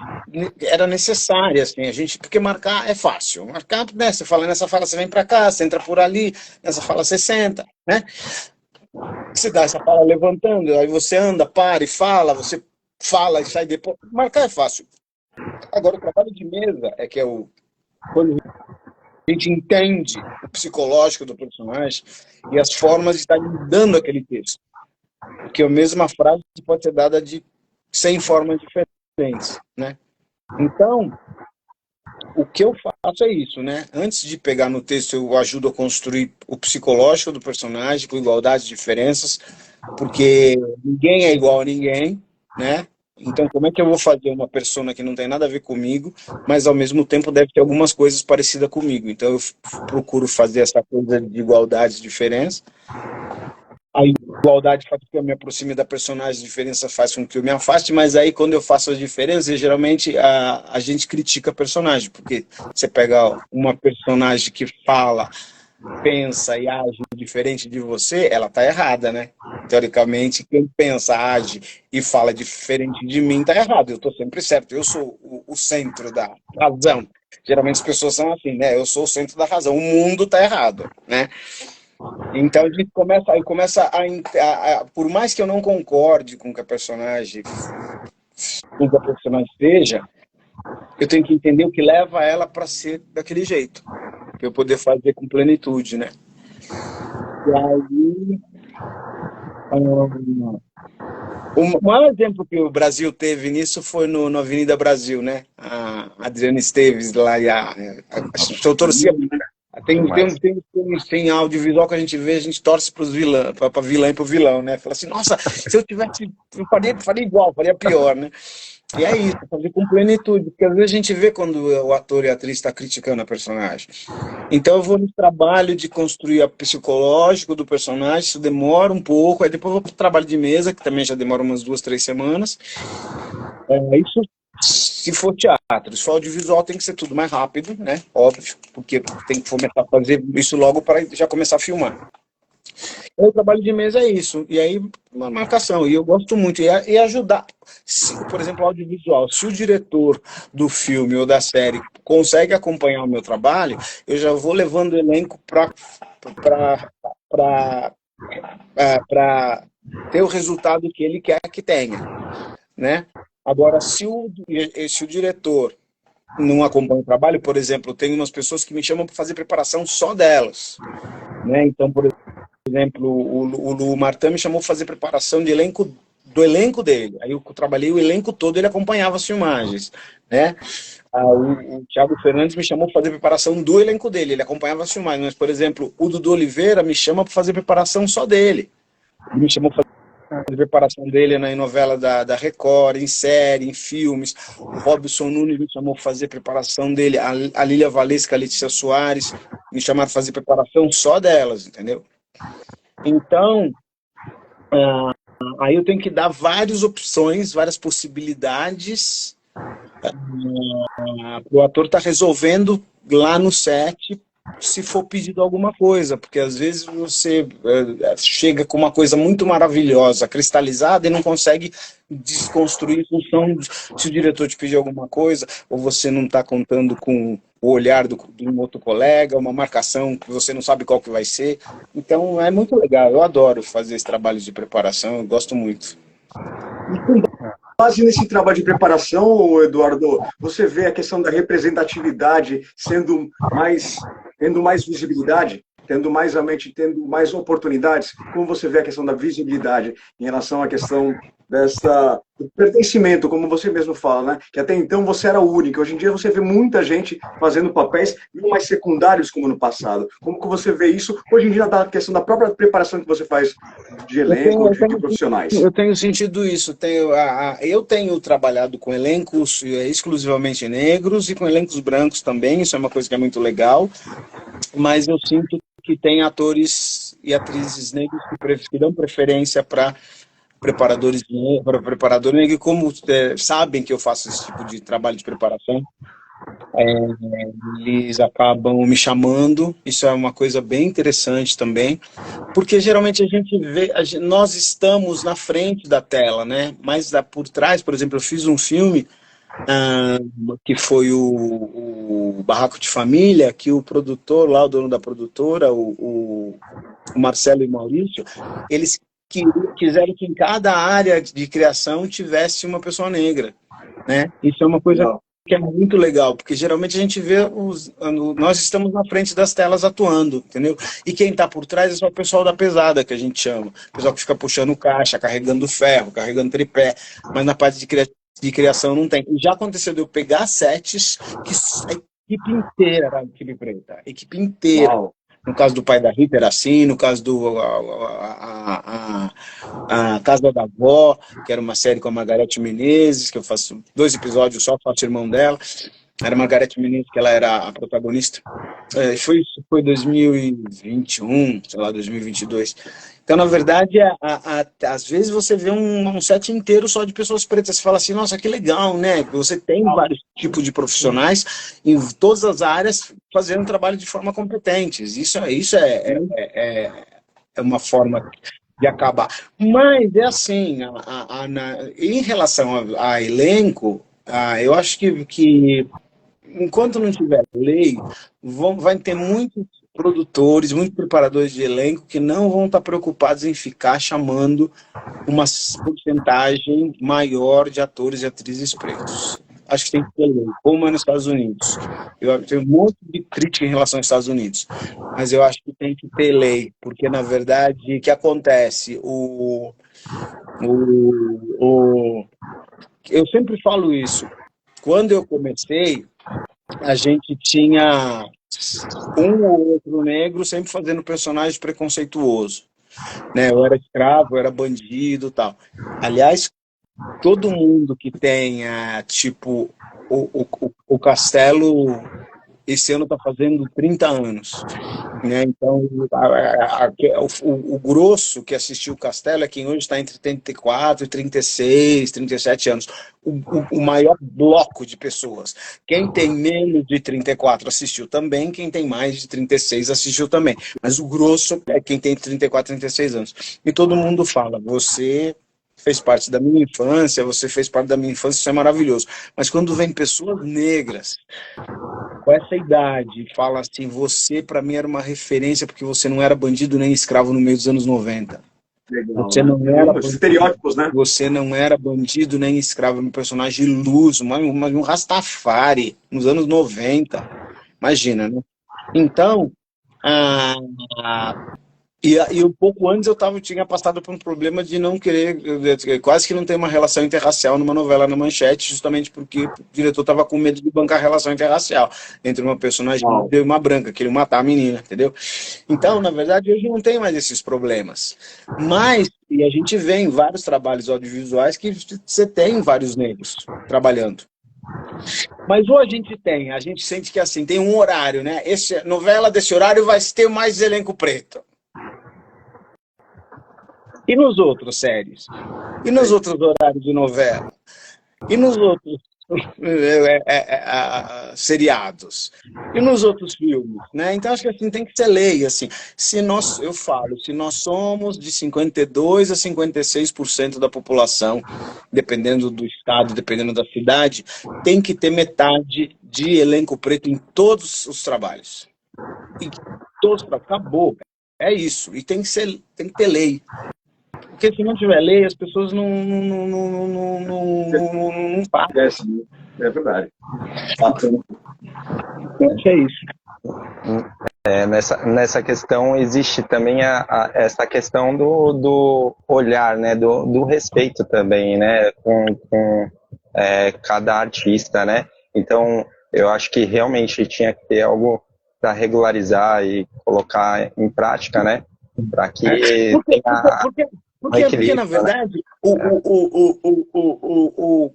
era necessária, assim, porque marcar é fácil. Marcar, né? Você fala nessa fala, você vem para cá, você entra por ali, nessa fala você senta, né? Você dá essa fala levantando, aí você anda, para e fala, você fala e sai depois. Marcar é fácil. Agora, o trabalho de mesa é que quando a gente entende o psicológico do personagem e as formas de estar dando aquele texto. Porque a mesma frase pode ser dada de 100 formas diferentes, né? Então, o que eu faço é isso, né? Antes de pegar no texto, eu ajudo a construir o psicológico do personagem, com igualdade e diferenças, porque ninguém é igual a ninguém, né? Então, como é que eu vou fazer uma persona que não tem nada a ver comigo, mas ao mesmo tempo deve ter algumas coisas parecidas comigo? Então, eu procuro fazer essa coisa de igualdade e diferença. A igualdade faz com que eu me aproxime da personagem, a diferença faz com que eu me afaste, mas aí quando eu faço as diferenças, geralmente a gente critica a personagem, porque você pega uma personagem que fala pensa e age diferente de você, ela tá errada, né? Teoricamente, quem pensa, age e fala diferente de mim tá errado. Eu tô sempre certo. Eu sou o centro da razão. Geralmente as pessoas são assim, né? Eu sou o centro da razão. O mundo tá errado, né? Então a gente por mais que eu não concorde com o que a personagem, com o que a personagem seja, eu tenho que entender o que leva ela para ser daquele jeito, para eu poder fazer com plenitude, né? E aí, o maior exemplo que o Brasil teve nisso foi no Avenida Brasil, né? A Adriana Esteves lá e eu torcia. Tem audiovisual que a gente vê, a gente torce para os vilões, para vilã e para o vilão, né? Fala assim, nossa, se eu tivesse, eu faria igual, faria pior, né? E é isso, fazer com plenitude, porque às vezes a gente vê quando o ator e a atriz está criticando a personagem. Então eu vou no trabalho de construir o psicológico do personagem, isso demora um pouco, aí depois eu vou para o trabalho de mesa, que também já demora umas 2, 3 semanas. Isso se for teatro. Se for audiovisual tem que ser tudo mais rápido, né? Óbvio, porque tem que começar a fazer isso logo para já começar a filmar. O trabalho de mesa é isso, e aí uma marcação, e eu gosto muito, e ajudar, por exemplo, audiovisual, se o diretor do filme ou da série consegue acompanhar o meu trabalho, eu já vou levando o elenco para ter o resultado que ele quer que tenha, né? Agora, se o diretor não acompanha o trabalho, por exemplo, tem umas pessoas que me chamam para fazer preparação só delas, né? Então, por exemplo, o Lu Martin me chamou para fazer preparação do elenco dele. Aí eu trabalhei o elenco todo, ele acompanhava as filmagens, né? O Thiago Fernandes me chamou para fazer preparação do elenco dele, ele acompanhava as filmagens. Mas, por exemplo, o Dudu Oliveira me chama para fazer preparação só dele. Ele me chamou para fazer preparação dele na novela da Record, em série, em filmes. O Robson Nunes me chamou para fazer preparação dele. A Lília Valesca, a Letícia Soares me chamaram para fazer preparação só delas, entendeu? Então, aí eu tenho que dar várias opções, várias possibilidades para o ator estar resolvendo lá no set, se for pedido alguma coisa, porque às vezes você chega com uma coisa muito maravilhosa, cristalizada, e não consegue desconstruir em função se o diretor te pedir alguma coisa, ou você não está contando com o olhar de um outro colega, uma marcação que você não sabe qual que vai ser. Então é muito legal, eu adoro fazer esse trabalho de preparação, eu gosto muito. Base nesse trabalho de preparação, Eduardo, você vê a questão da representatividade tendo mais visibilidade, tendo mais oportunidades? Como você vê a questão da visibilidade em relação à questão do pertencimento, como você mesmo fala, né? Que até então você era única. Hoje em dia você vê muita gente fazendo papéis não mais secundários como no passado. Como que você vê isso hoje em dia da questão da própria preparação que você faz de elenco, de profissionais? Eu tenho sentido isso. Eu tenho trabalhado com elencos exclusivamente negros e com elencos brancos também. Isso é uma coisa que é muito legal. Mas eu sinto que tem atores e atrizes negros que dão preferência para preparador negro, como sabem que eu faço esse tipo de trabalho de preparação, eles acabam me chamando. Isso é uma coisa bem interessante também, porque geralmente a gente vê, nós estamos na frente da tela, né? Mas por trás, por exemplo, eu fiz um filme que foi o Barraco de Família, que o produtor lá, o dono da produtora, o Marcelo e o Maurício, eles quiseram que em cada área de criação tivesse uma pessoa negra, né? Isso é uma coisa que é muito legal, porque geralmente a gente vê nós estamos na frente das telas atuando, entendeu? E quem está por trás é só o pessoal da pesada, que a gente chama, o pessoal que fica puxando caixa, carregando ferro, carregando tripé, mas na parte de criação não tem. E já aconteceu de eu pegar sets que a equipe inteira era equipe preta, equipe inteira. Uau. No caso do Pai da Rita era assim, no caso do a Casa da Avó, que era uma série com a Margarete Menezes, que eu faço 2 episódios só, faço irmão dela. Era Margareth Menezes, que ela era a protagonista. Foi 2021, sei lá, 2022. Então, na verdade, às vezes você vê um set inteiro só de pessoas pretas. Você fala assim, nossa, que legal, né? Você tem vários tipos de profissionais em todas as áreas fazendo trabalho de forma competente. Isso é uma forma de acabar. Mas é assim, em relação a elenco, eu acho que enquanto não tiver lei, vai ter muitos produtores, muitos preparadores de elenco que não vão estar preocupados em ficar chamando uma porcentagem maior de atores e atrizes pretos. Acho que tem que ter lei, como é nos Estados Unidos. Eu tenho um monte de crítica em relação aos Estados Unidos, mas eu acho que tem que ter lei, porque, na verdade, o que acontece? Eu sempre falo isso. Quando eu comecei, a gente tinha um ou outro negro sempre fazendo personagem preconceituoso, né? Eu era escravo, eu era bandido e tal. Aliás, todo mundo que tenha, tipo, o Castelo, esse ano está fazendo 30 anos, né? Então, o grosso que assistiu o Castelo é quem hoje está entre 34, 36, 37 anos. O maior bloco de pessoas. Quem tem menos de 34 assistiu também, quem tem mais de 36 assistiu também. Mas o grosso é quem tem 34, 36 anos. E todo mundo fala, você fez parte da minha infância, você fez parte da minha infância, isso é maravilhoso. Mas quando vem pessoas negras com essa idade, fala assim, você para mim era uma referência porque você não era bandido nem escravo no meio dos anos 90. Legal, Você né? não era Os estereótipos, né? Você não era bandido nem escravo, um personagem iluso, um Rastafari nos anos 90. Imagina, né? Então, ah, e um pouco antes tinha passado por um problema de não querer, quase que não ter uma relação interracial numa novela na Manchete, justamente porque o diretor estava com medo de bancar a relação interracial entre uma personagem negra e uma branca, queria matar a menina, entendeu? Então, na verdade, hoje não tem mais esses problemas. Mas, e a gente vê em vários trabalhos audiovisuais que você tem vários negros trabalhando. Mas ou a gente sente que assim, tem um horário, né? Novela desse horário vai ter mais elenco preto. E nos outros séries? E nos outros horários de novela? E nos outros seriados? E nos outros filmes? Né? Então, acho que assim, tem que ser lei. Assim, se nós somos de 52% a 56% da população, dependendo do estado, dependendo da cidade, tem que ter metade de elenco preto em todos os trabalhos. E todos, acabou. É isso. E tem que ter lei. Porque se não tiver lei, as pessoas não passam. É verdade. É isso. Nessa questão existe também essa questão do olhar, né? Do respeito também, né? Com cada artista, né? Então, eu acho que realmente tinha que ter algo para regularizar e colocar em prática, né? Para que Porque, na verdade,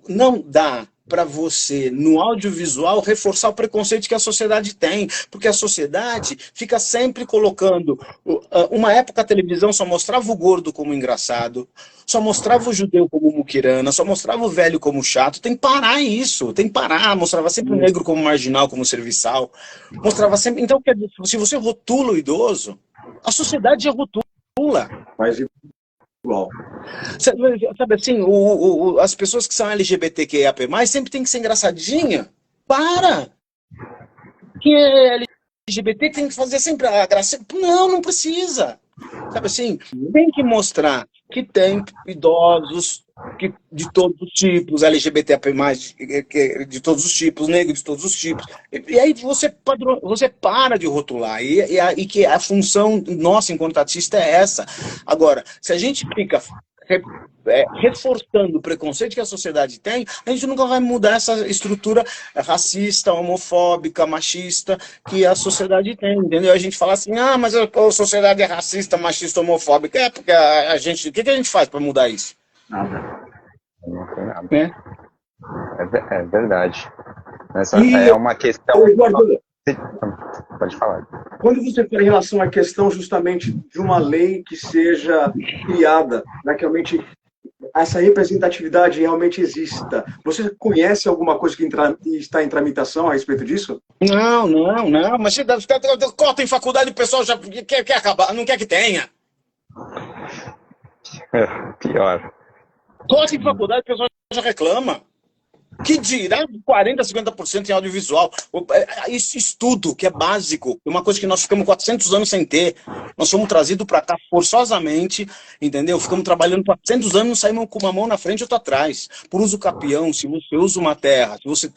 não dá para você, no audiovisual, reforçar o preconceito que a sociedade tem. Porque a sociedade fica sempre colocando... Uma época a televisão só mostrava o gordo como engraçado, só mostrava o judeu como muquirana, só mostrava o velho como chato. Tem que parar isso, tem que parar. Mostrava sempre o negro como marginal, como serviçal. Mostrava sempre... Então, quer dizer, se você rotula o idoso, a sociedade já rotula. Mas igual. Sabe assim, as pessoas que são LGBTQIAP+, sempre tem que ser engraçadinha. Para! Quem é LGBT tem que fazer sempre a graça. Não precisa. Sabe assim, tem que mostrar que tem idosos de todos os tipos, LGBTAP+, de todos os tipos, negro de todos os tipos. E aí você para de rotular. E que a função nossa enquanto artista é essa. Agora, se a gente fica reforçando o preconceito que a sociedade tem, a gente nunca vai mudar essa estrutura racista, homofóbica, machista que a sociedade tem, entendeu? A gente fala assim, mas a sociedade é racista, machista, homofóbica. Porque a gente... O que a gente faz para mudar isso? Nada. Não tem nada. É verdade. Essa é uma questão... Eduardo, pode falar. quando você fala em relação à questão justamente de uma lei que seja criada, para que realmente essa representatividade realmente exista, você conhece alguma coisa que está em tramitação a respeito disso? Não, mas cota em faculdade, o pessoal já quer acabar, não quer que tenha. Pior. Cota em faculdade, o pessoal já reclama. Que dirá de 40% a 50% em audiovisual? Isso estudo, que é básico, uma coisa que nós ficamos 400 anos sem ter. Nós fomos trazidos para cá forçosamente, entendeu? Ficamos trabalhando 400 anos, não saímos com uma mão na frente e outra atrás. Por uso capião, se você usa uma terra, se você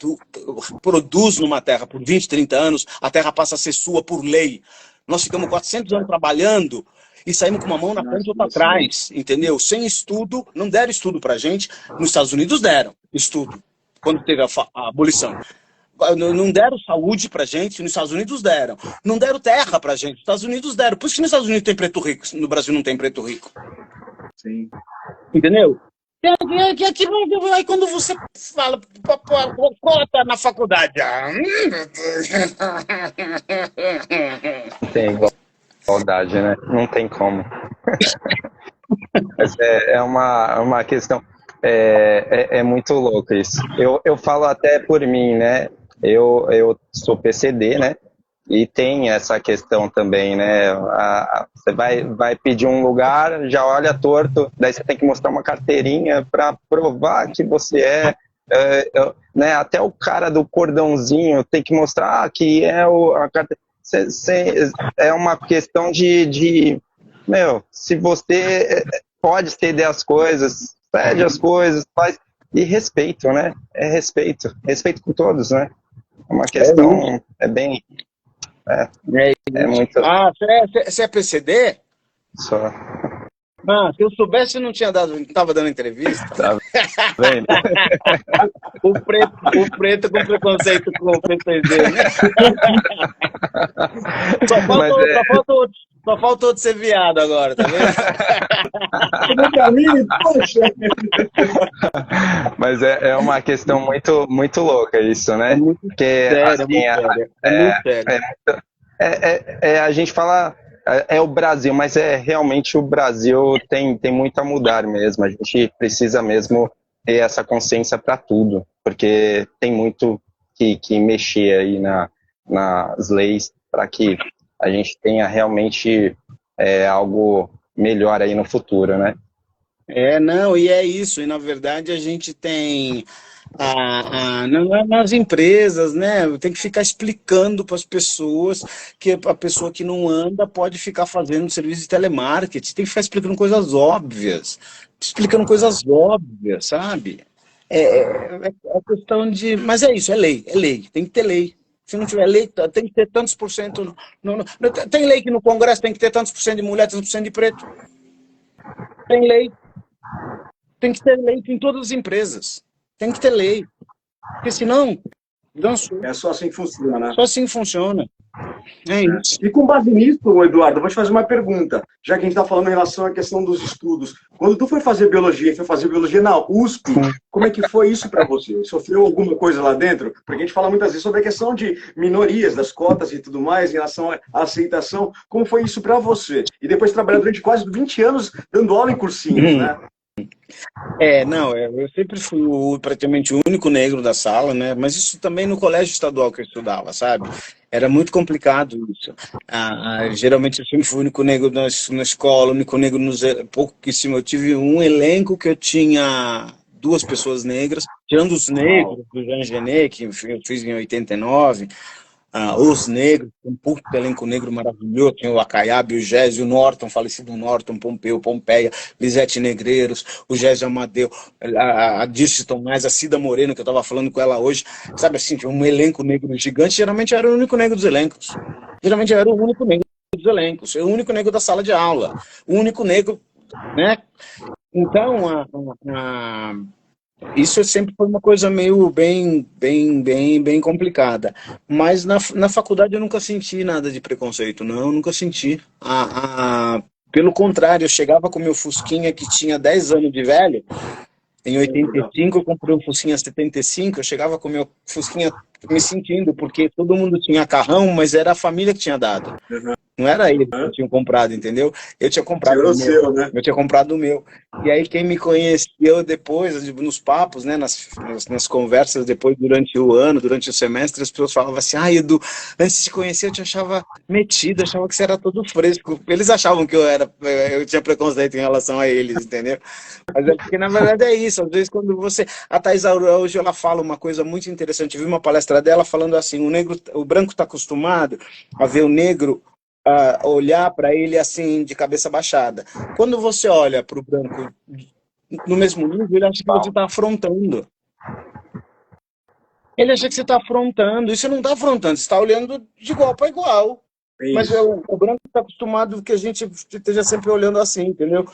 produz numa terra por 20, 30 anos, a terra passa a ser sua por lei. Nós ficamos 400 anos trabalhando e saímos com uma mão na frente e outra atrás, entendeu? Sem estudo, não deram estudo pra gente. Nos Estados Unidos deram estudo, quando teve a abolição. Não deram saúde pra gente, nos Estados Unidos deram. Não deram terra pra gente, nos Estados Unidos deram. Por isso que nos Estados Unidos tem preto rico, no Brasil não tem preto rico. Sim. Entendeu? Aí quando você fala cota na faculdade... Não tem igualdade, né? Não tem como. Mas é uma questão... É muito louco isso. Eu falo até por mim, né? Eu sou PCD, né? E tem essa questão também, né? Você vai pedir um lugar, já olha torto, daí você tem que mostrar uma carteirinha para provar que você né? Até o cara do cordãozinho tem que mostrar que é a carteira. É uma questão de meu, se você pode ceder as coisas, pede as coisas, faz. E respeito, né? É respeito. Respeito com todos, né? É uma questão. Bem. É muito. Ah, você é PCD? Só. Ah, se eu soubesse, eu não estava dando entrevista. Tá vendo? o preto com preconceito com o PCD, né? Só falta outro ser viado agora, tá vendo? Poxa. Mas é uma questão muito, muito louca isso, né? Porque assim, a gente fala o Brasil, mas realmente o Brasil tem muito a mudar mesmo. A gente precisa mesmo ter essa consciência para tudo, porque tem muito que mexer aí nas leis para que a gente tenha realmente algo melhor aí no futuro, né? Não, e é isso. E na verdade a gente tem nas empresas, né? Tem que ficar explicando para as pessoas que a pessoa que não anda pode ficar fazendo serviço de telemarketing. Tem que ficar explicando coisas óbvias, sabe? É questão de... Mas é isso, é lei, tem que ter lei. Se não tiver lei, tem que ter tantos por cento... Tem lei que no Congresso tem que ter tantos por cento de mulher, tantos por cento de preto. Tem lei. Tem que ter lei em todas as empresas. Tem que ter lei. Porque senão... É só assim que funciona, né? Só assim funciona. É isso. E com base nisso, Eduardo, eu vou te fazer uma pergunta. Já que a gente está falando em relação à questão dos estudos. Quando tu foi fazer biologia na USP, como é que foi isso para você? Sofreu alguma coisa lá dentro? Porque a gente fala muitas vezes sobre a questão de minorias, das cotas e tudo mais, em relação à aceitação. Como foi isso para você? E depois trabalhar durante quase 20 anos dando aula em cursinhos, né? Eu sempre fui praticamente o único negro da sala, né? Mas isso também no colégio estadual que eu estudava, sabe? Era muito complicado isso. Geralmente eu sempre fui o único negro na escola, o único negro pouquíssimo. Eu tive um elenco que eu tinha 2 pessoas negras, tirando os negros do Jean Genet, que eu fiz em 89. Os negros, um puto elenco negro maravilhoso, tem o Acaiabe, o Gésio, o Norton, falecido Norton, Pompeu, Pompeia, Lisete Negreiros, o Gésio Amadeu, a Dirce Tomás, a Cida Moreno, que eu estava falando com ela hoje, sabe assim, um elenco negro gigante, geralmente era o único negro dos elencos, o único negro da sala de aula, o único negro, né? Então, isso sempre foi uma coisa meio bem complicada. Mas na faculdade eu nunca senti nada de preconceito, não, eu nunca senti. Pelo contrário, eu chegava com meu Fusquinha que tinha 10 anos de velho, Em 85 eu comprei um Fusquinha 75, eu chegava com o meu Fusquinha me sentindo, porque todo mundo tinha carrão, mas era a família que tinha dado. Não era ele que tinha comprado, entendeu? Eu tinha comprado o meu. Né? Eu tinha comprado o meu. E aí quem me conheceu depois, nos papos, né, nas conversas depois, durante o ano, durante o semestre, as pessoas falavam assim, Edu, antes de te conhecer eu te achava metido, achava que você era todo fresco. Eles achavam que eu tinha preconceito em relação a eles, entendeu? Mas é porque, na verdade, é isso. Às vezes, quando você... A Thais Araújo, ela fala uma coisa muito interessante. Eu vi uma palestra dela falando assim, o branco está acostumado a ver o negro olhar para ele assim, de cabeça baixada. Quando você olha para o branco no mesmo nível, ele acha que você está afrontando. Ele acha que você está afrontando. E você não está afrontando, você está olhando de igual para igual. Isso. Mas o branco está acostumado que a gente esteja sempre olhando assim, entendeu?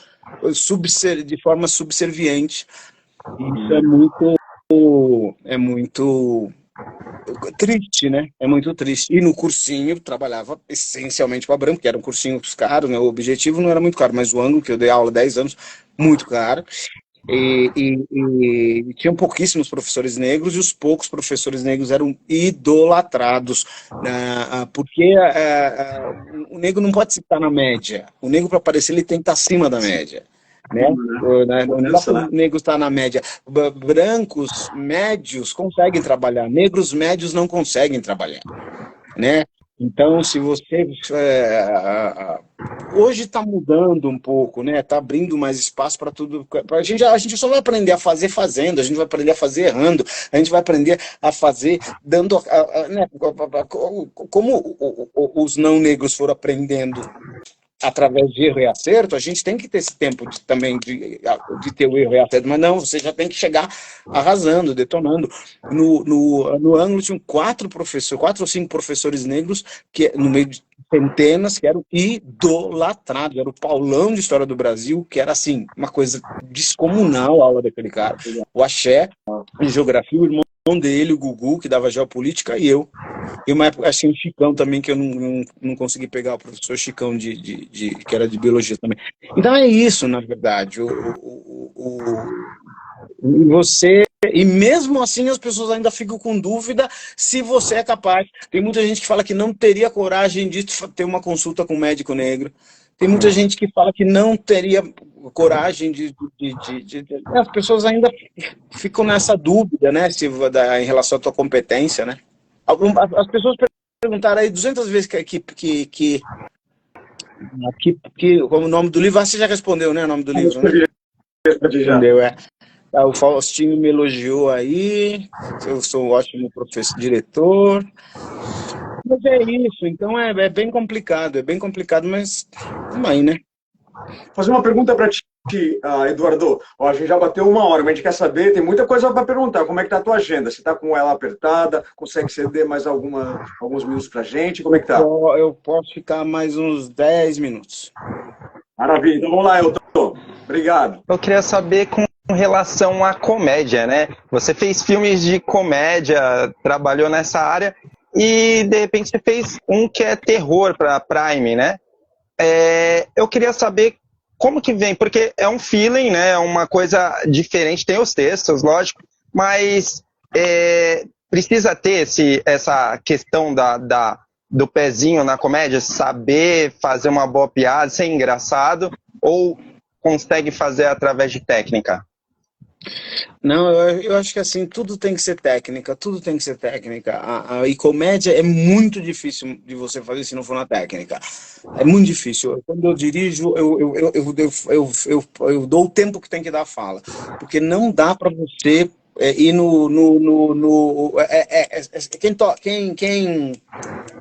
De forma subserviente. Isso é muito triste, né? É muito triste. E no cursinho, trabalhava essencialmente para branco, que era um cursinho caro, né? O objetivo não era muito caro, mas o ângulo, que eu dei aula há 10 anos, muito caro. E tinham pouquíssimos professores negros, e os poucos professores negros eram idolatrados, porque o negro não pode estar na média. O negro, para aparecer, ele tem que estar acima da média. Né? Não dá para negros estar na média. Brancos médios conseguem trabalhar, negros médios não conseguem trabalhar, né? Então, se você hoje está mudando um pouco, né? Está abrindo mais espaço para tudo. A gente só vai aprender a fazer fazendo, a gente vai aprender a fazer errando, a gente vai aprender a fazer dando, né? Como os não negros foram aprendendo através de erro e acerto, a gente tem que ter esse tempo também de ter o erro e acerto, mas não, você já tem que chegar arrasando, detonando. No ângulo tinham 4 ou 5 professores negros, que no meio de centenas, que eram idolatrados, era o Paulão de História do Brasil, que era assim, uma coisa descomunal a aula daquele cara. O Axé, em Geografia, o irmão dele, o Gugu, que dava Geopolítica, e eu. E uma época, assim, o Chicão também, que eu não consegui pegar, o professor Chicão, que era de Biologia também. Então é isso, na verdade. E mesmo assim as pessoas ainda ficam com dúvida se você é capaz. Tem muita gente que fala que não teria coragem de ter uma consulta com um médico negro. Tem muita gente que fala que não teria coragem As pessoas ainda ficam nessa dúvida, né, em relação à tua competência, né? As pessoas perguntaram aí 200 vezes como o nome do livro, você já respondeu, né, o nome do livro, né? Respondeu, O Faustinho me elogiou aí, eu sou um ótimo professor, diretor. Mas é isso, então é bem complicado, mas vamos aí, né? Fazer uma pergunta para ti, Eduardo. A gente já bateu 1 hora, mas a gente quer saber, tem muita coisa para perguntar. Como é que tá a tua agenda? Você está com ela apertada? Consegue ceder mais alguns minutos para a gente? Como é que tá? Eu posso ficar mais uns 10 minutos. Maravilha. Então vamos lá, Elton. Obrigado. Eu queria saber com relação à comédia, né? Você fez filmes de comédia, trabalhou nessa área e de repente você fez um que é terror para Prime, né? Eu queria saber como que vem, porque é um feeling, né? É uma coisa diferente, tem os textos, lógico, mas precisa ter essa questão do pezinho na comédia, saber fazer uma boa piada, ser engraçado, ou consegue fazer através de técnica? Não, eu acho que assim, tudo tem que ser técnica. E comédia é muito difícil de você fazer se não for na técnica. É muito difícil. Quando eu dirijo, eu dou o tempo que tem que dar a fala. Porque não dá para você ir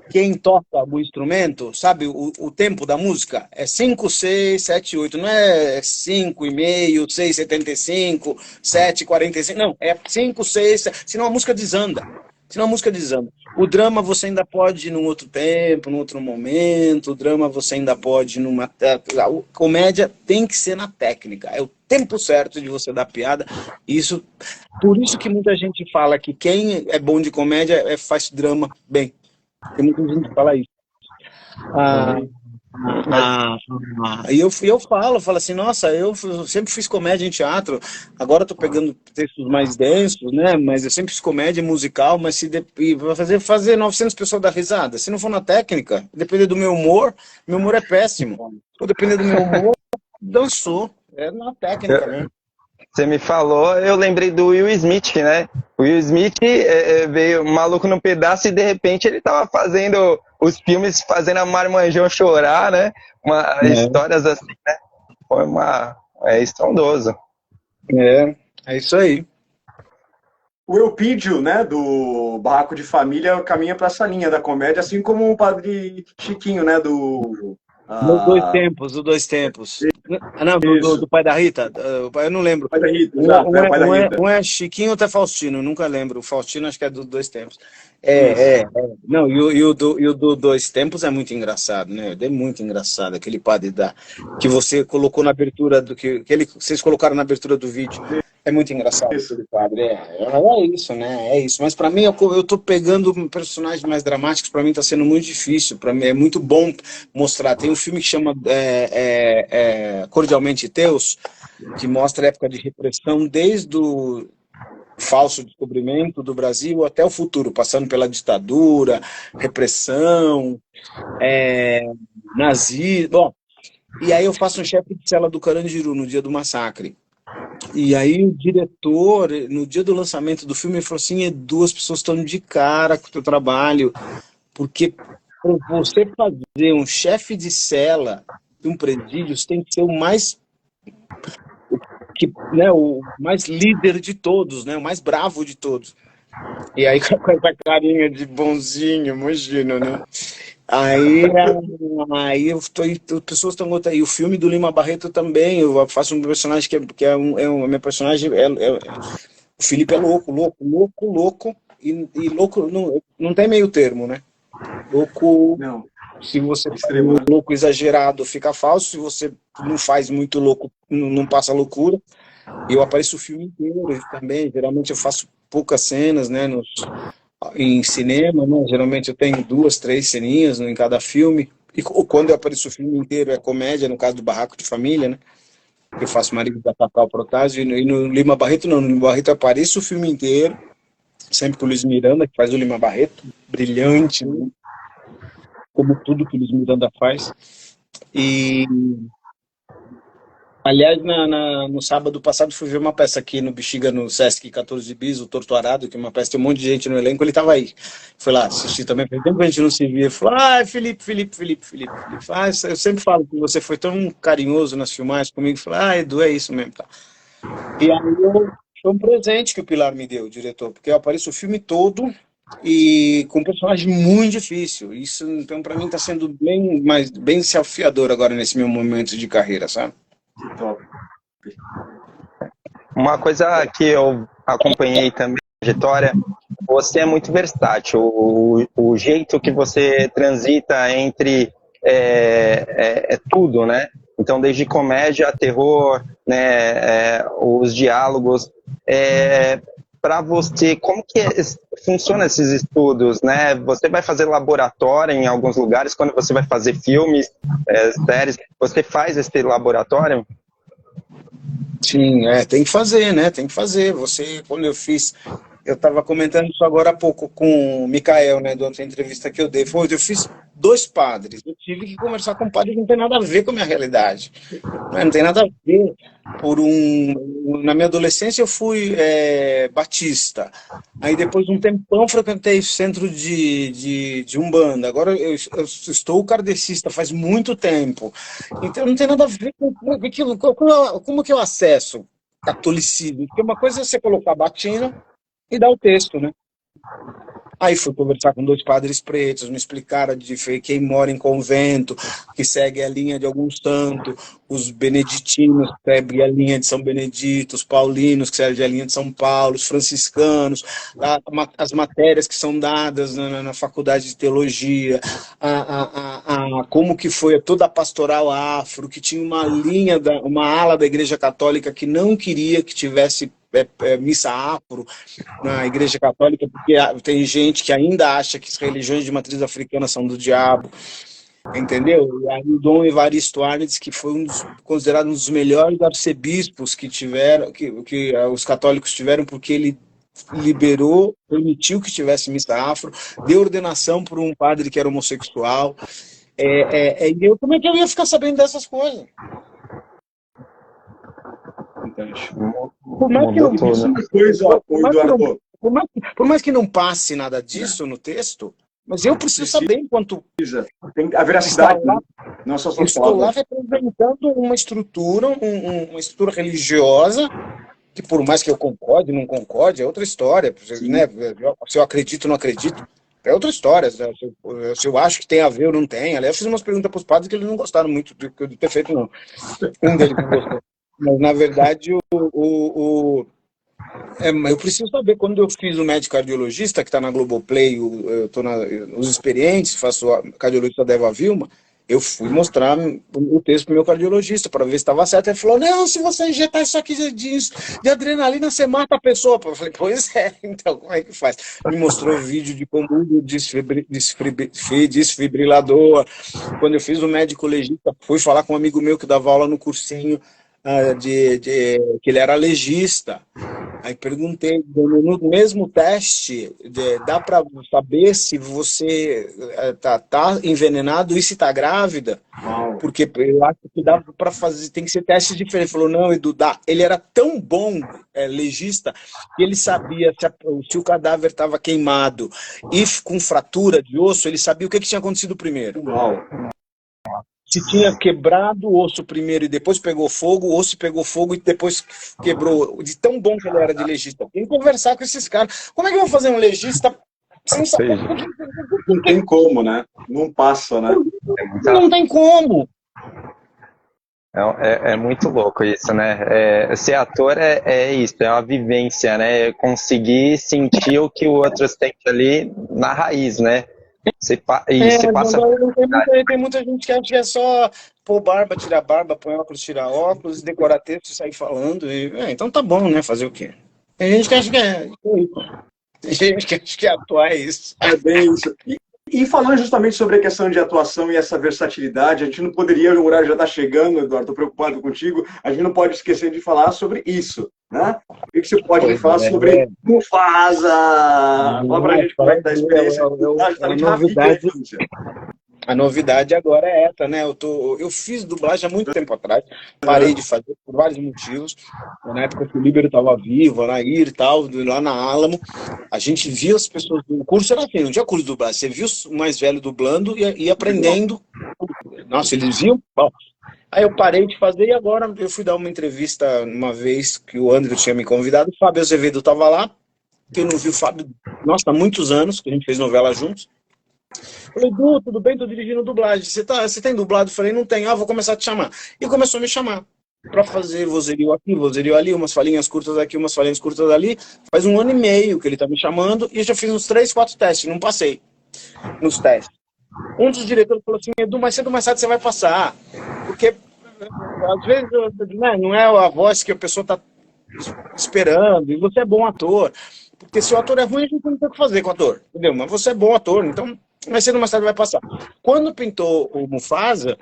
quem toca o instrumento, sabe, o tempo da música é 5, 6, 7, 8, não é 5,5, 6,75, 7,45, não, é 5, 6, 7, senão a música desanda. O drama você ainda pode ir num outro tempo, num outro momento, o drama você ainda pode ir a comédia tem que ser na técnica, é o tempo certo de você dar piada. Por isso que muita gente fala que quem é bom de comédia faz drama bem. Tem muita gente que fala isso. Mas E eu falo assim, nossa, sempre fiz comédia em teatro, agora eu tô pegando textos mais densos, né? Mas eu sempre fiz comédia musical, mas se e vai fazer 900 pessoas dar risada. Se não for na técnica, depender do meu humor é péssimo. Se depender do meu humor, dançou. É na técnica mesmo. você me falou, eu lembrei do Will Smith, né? O Will Smith veio maluco no pedaço e de repente ele tava fazendo os filmes, fazendo a Marmanjão chorar, né? Histórias assim, né? Foi estrondoso. É isso aí. O Eupídio, né, do Barraco de Família, caminha para essa linha da comédia, assim como o Padre Chiquinho, né, do... Os dois tempos. Não, do pai da Rita, eu não lembro. Pai da Rita, exato, o pai da Rita. Um é Chiquinho, outro é Faustino, nunca lembro. O Faustino acho que é dos dois tempos. Não, e o do Dois Tempos é muito engraçado, né? É muito engraçado, aquele padre que você colocou na abertura vocês colocaram na abertura do vídeo. É muito engraçado aquele padre. É isso, né? É isso. Mas para mim, eu tô pegando personagens mais dramáticos, para mim tá sendo muito difícil. Para mim é muito bom mostrar. Tem um filme que chama Cordialmente Teus, que mostra a época de repressão desde o falso descobrimento do Brasil até o futuro, passando pela ditadura, repressão, nazismo. Bom, e aí eu faço um chefe de cela do Carandiru no dia do massacre. E aí o diretor, no dia do lançamento do filme, ele falou assim, Edu, as pessoas estão de cara com o teu trabalho, porque para você fazer um chefe de cela de um presídio, você tem que ser o mais líder de todos, né? O mais bravo de todos. E aí com essa carinha de bonzinho, imagina, né? Aí as pessoas estão gostando. E o filme do Lima Barreto também, eu faço um personagem que é o meu personagem, o Felipe é louco, e louco não tem meio termo, né? Louco, não. Se você faz um louco exagerado, fica falso, se você não faz muito louco, não passa loucura. Eu apareço o filme inteiro também, geralmente eu faço poucas cenas, né, em cinema, né? Geralmente eu tenho 2, 3 ceninhas em cada filme, e quando eu apareço o filme inteiro é comédia, no caso do Barraco de Família, né, eu faço marido da Cacau Protásio, e no Lima Barreto não, no Lima Barreto eu apareço o filme inteiro, sempre com o Luiz Miranda, que faz o Lima Barreto, brilhante, né? Como tudo que o Luiz Miranda faz. E aliás, no sábado passado fui ver uma peça aqui no Bexiga, no Sesc 14 Bis, o Torto Arado, que é uma peça, tem um monte de gente no elenco, ele estava aí. Foi lá assistir também, faz tempo que a gente não se via. Ele falou, Felipe. Eu sempre falo que você foi tão carinhoso nas filmagens comigo. Falei, Edu, é isso mesmo. Tá. E aí foi um presente que o Pilar me deu, o diretor, porque eu apareço o filme todo e com um personagem muito difícil. Isso, então, para mim, está sendo bem desafiador agora nesse meu momento de carreira, sabe? Que top. Uma coisa que eu acompanhei também na trajetória, você é muito versátil. O jeito que você transita entre tudo, né? Então, desde comédia, terror, né, os diálogos. Para você, como que funciona esses estudos, né? Você vai fazer laboratório em alguns lugares, quando você vai fazer filmes, séries, você faz esse laboratório? Sim, tem que fazer, né? Tem que fazer. Quando eu estava comentando isso agora há pouco com o Mikael, né, da outra entrevista que eu dei. Eu fiz 2 padres. Eu tive que conversar com um padre que não tem nada a ver com a minha realidade. Não tem nada a ver. Na minha adolescência eu fui batista. Aí depois de um tempão frequentei centro de Umbanda. Agora eu estou kardecista faz muito tempo. Então não tem nada a ver com aquilo. Como que eu acesso catolicismo? Porque uma coisa é você colocar a batina e dar o texto, né? Aí fui conversar com 2 padres pretos, me explicaram de quem mora em convento, que segue a linha de algum santo, os beneditinos, que seguem a linha de São Benedito, os paulinos, que seguem a linha de São Paulo, os franciscanos, as matérias que são dadas na faculdade de teologia, como que foi toda a pastoral afro, que tinha uma ala da Igreja Católica que não queria que tivesse missa afro na Igreja Católica, porque tem gente que ainda acha que as religiões de matriz africana são do diabo. entendeu? E aí o Dom Evaristo Arnes, que foi considerado um dos melhores arcebispos que tiveram, que os católicos tiveram, porque ele liberou, permitiu que tivesse missa afro, deu ordenação para um padre que era homossexual. E como é que eu ia ficar sabendo dessas coisas? Por mais que não, por mais que não passe nada disso no texto, mas eu preciso saber enquanto tem a veracidade, não só estou lá representando uma estrutura, uma estrutura religiosa, que por mais que eu concorde, não concorde, é outra história, né? Se eu acredito ou não acredito, é outra história. Se eu acho que tem a ver ou não tem. Aliás, eu fiz umas perguntas para os padres que eles não gostaram muito de ter feito, não. Um deles não gostou. Mas, na verdade, eu preciso saber, quando eu fiz o médico cardiologista, que está na Globoplay, eu estou nos experientes, faço a cardiologista da Eva Vilma, eu fui mostrar o texto para o meu cardiologista, para ver se estava certo. Ele falou, não, se você injetar isso aqui de adrenalina, você mata a pessoa. Eu falei, pois é, então como é que faz? Me mostrou vídeo de como o desfibrilador. Quando eu fiz o médico legista, fui falar com um amigo meu que dava aula no cursinho, que ele era legista. Aí perguntei, no mesmo teste, dá para saber se você tá envenenado e se tá grávida? Porque eu acho que dá para fazer, tem que ser testes diferentes. Ele falou, não, Edu, dá. Ele era tão bom legista que ele sabia se o cadáver estava queimado e com fratura de osso, ele sabia o que tinha acontecido primeiro. Se tinha quebrado o osso primeiro e depois pegou fogo, o osso pegou fogo e depois quebrou. De tão bom que ele era de legista. Tem que conversar com esses caras. Como é que eu vou fazer um legista sem saber? Não tem como, né? Não passa, né? Não tem como. É muito louco isso, né? Ser ator é isso, é uma vivência, né? Conseguir sentir o que o outro sente ali na raiz, né? Você passa. Tem muita gente que acha que é só pôr barba, tirar barba, põe óculos, tirar óculos, decorar texto e sair falando. Então tá bom, né? Fazer o quê? Tem gente que acha que é isso. Tem gente que acha que atuar é isso. É bem isso. E falando justamente sobre a questão de atuação e essa versatilidade, a gente não poderia, o horário já está chegando, Eduardo, estou preocupado contigo, a gente não pode esquecer de falar sobre isso, né? O que você pode me falar sobre Mufasa? Fala pra gente como é que tá a experiência. A novidade agora é essa, né? Eu fiz dublagem há muito tempo atrás, parei de fazer por vários motivos. Na época que o Líbero estava vivo, a Nair e tal, lá na Álamo, a gente via as pessoas. O curso era assim, não tinha curso de dublagem. Você viu o mais velho dublando e aprendendo. Nossa, eles viam? Bom. Aí eu parei de fazer e agora eu fui dar uma entrevista uma vez que o André tinha me convidado, o Fábio Azevedo estava lá, que eu não vi o Fábio, nossa, há muitos anos, que a gente fez novela juntos. Falei, Edu, tudo bem? Tô dirigindo dublagem. Você tem dublado? Falei, não tenho. Vou começar a te chamar. E começou a me chamar para fazer vozerio aqui, vozerio ali, umas falinhas curtas aqui, umas falinhas curtas ali. Faz 1 ano e meio que ele tá me chamando e eu já fiz uns 3, 4 testes. Não passei nos testes. Um dos diretores falou assim, Edu, mais cedo ou mais tarde você vai passar. Porque, às vezes, não é a voz que a pessoa tá esperando. E você é bom ator. Porque se o ator é ruim, a gente não tem o que fazer com o ator. Entendeu? Mas você é bom ator, então... mais cedo ou mais tarde vai passar. Quando pintou o Mufasa,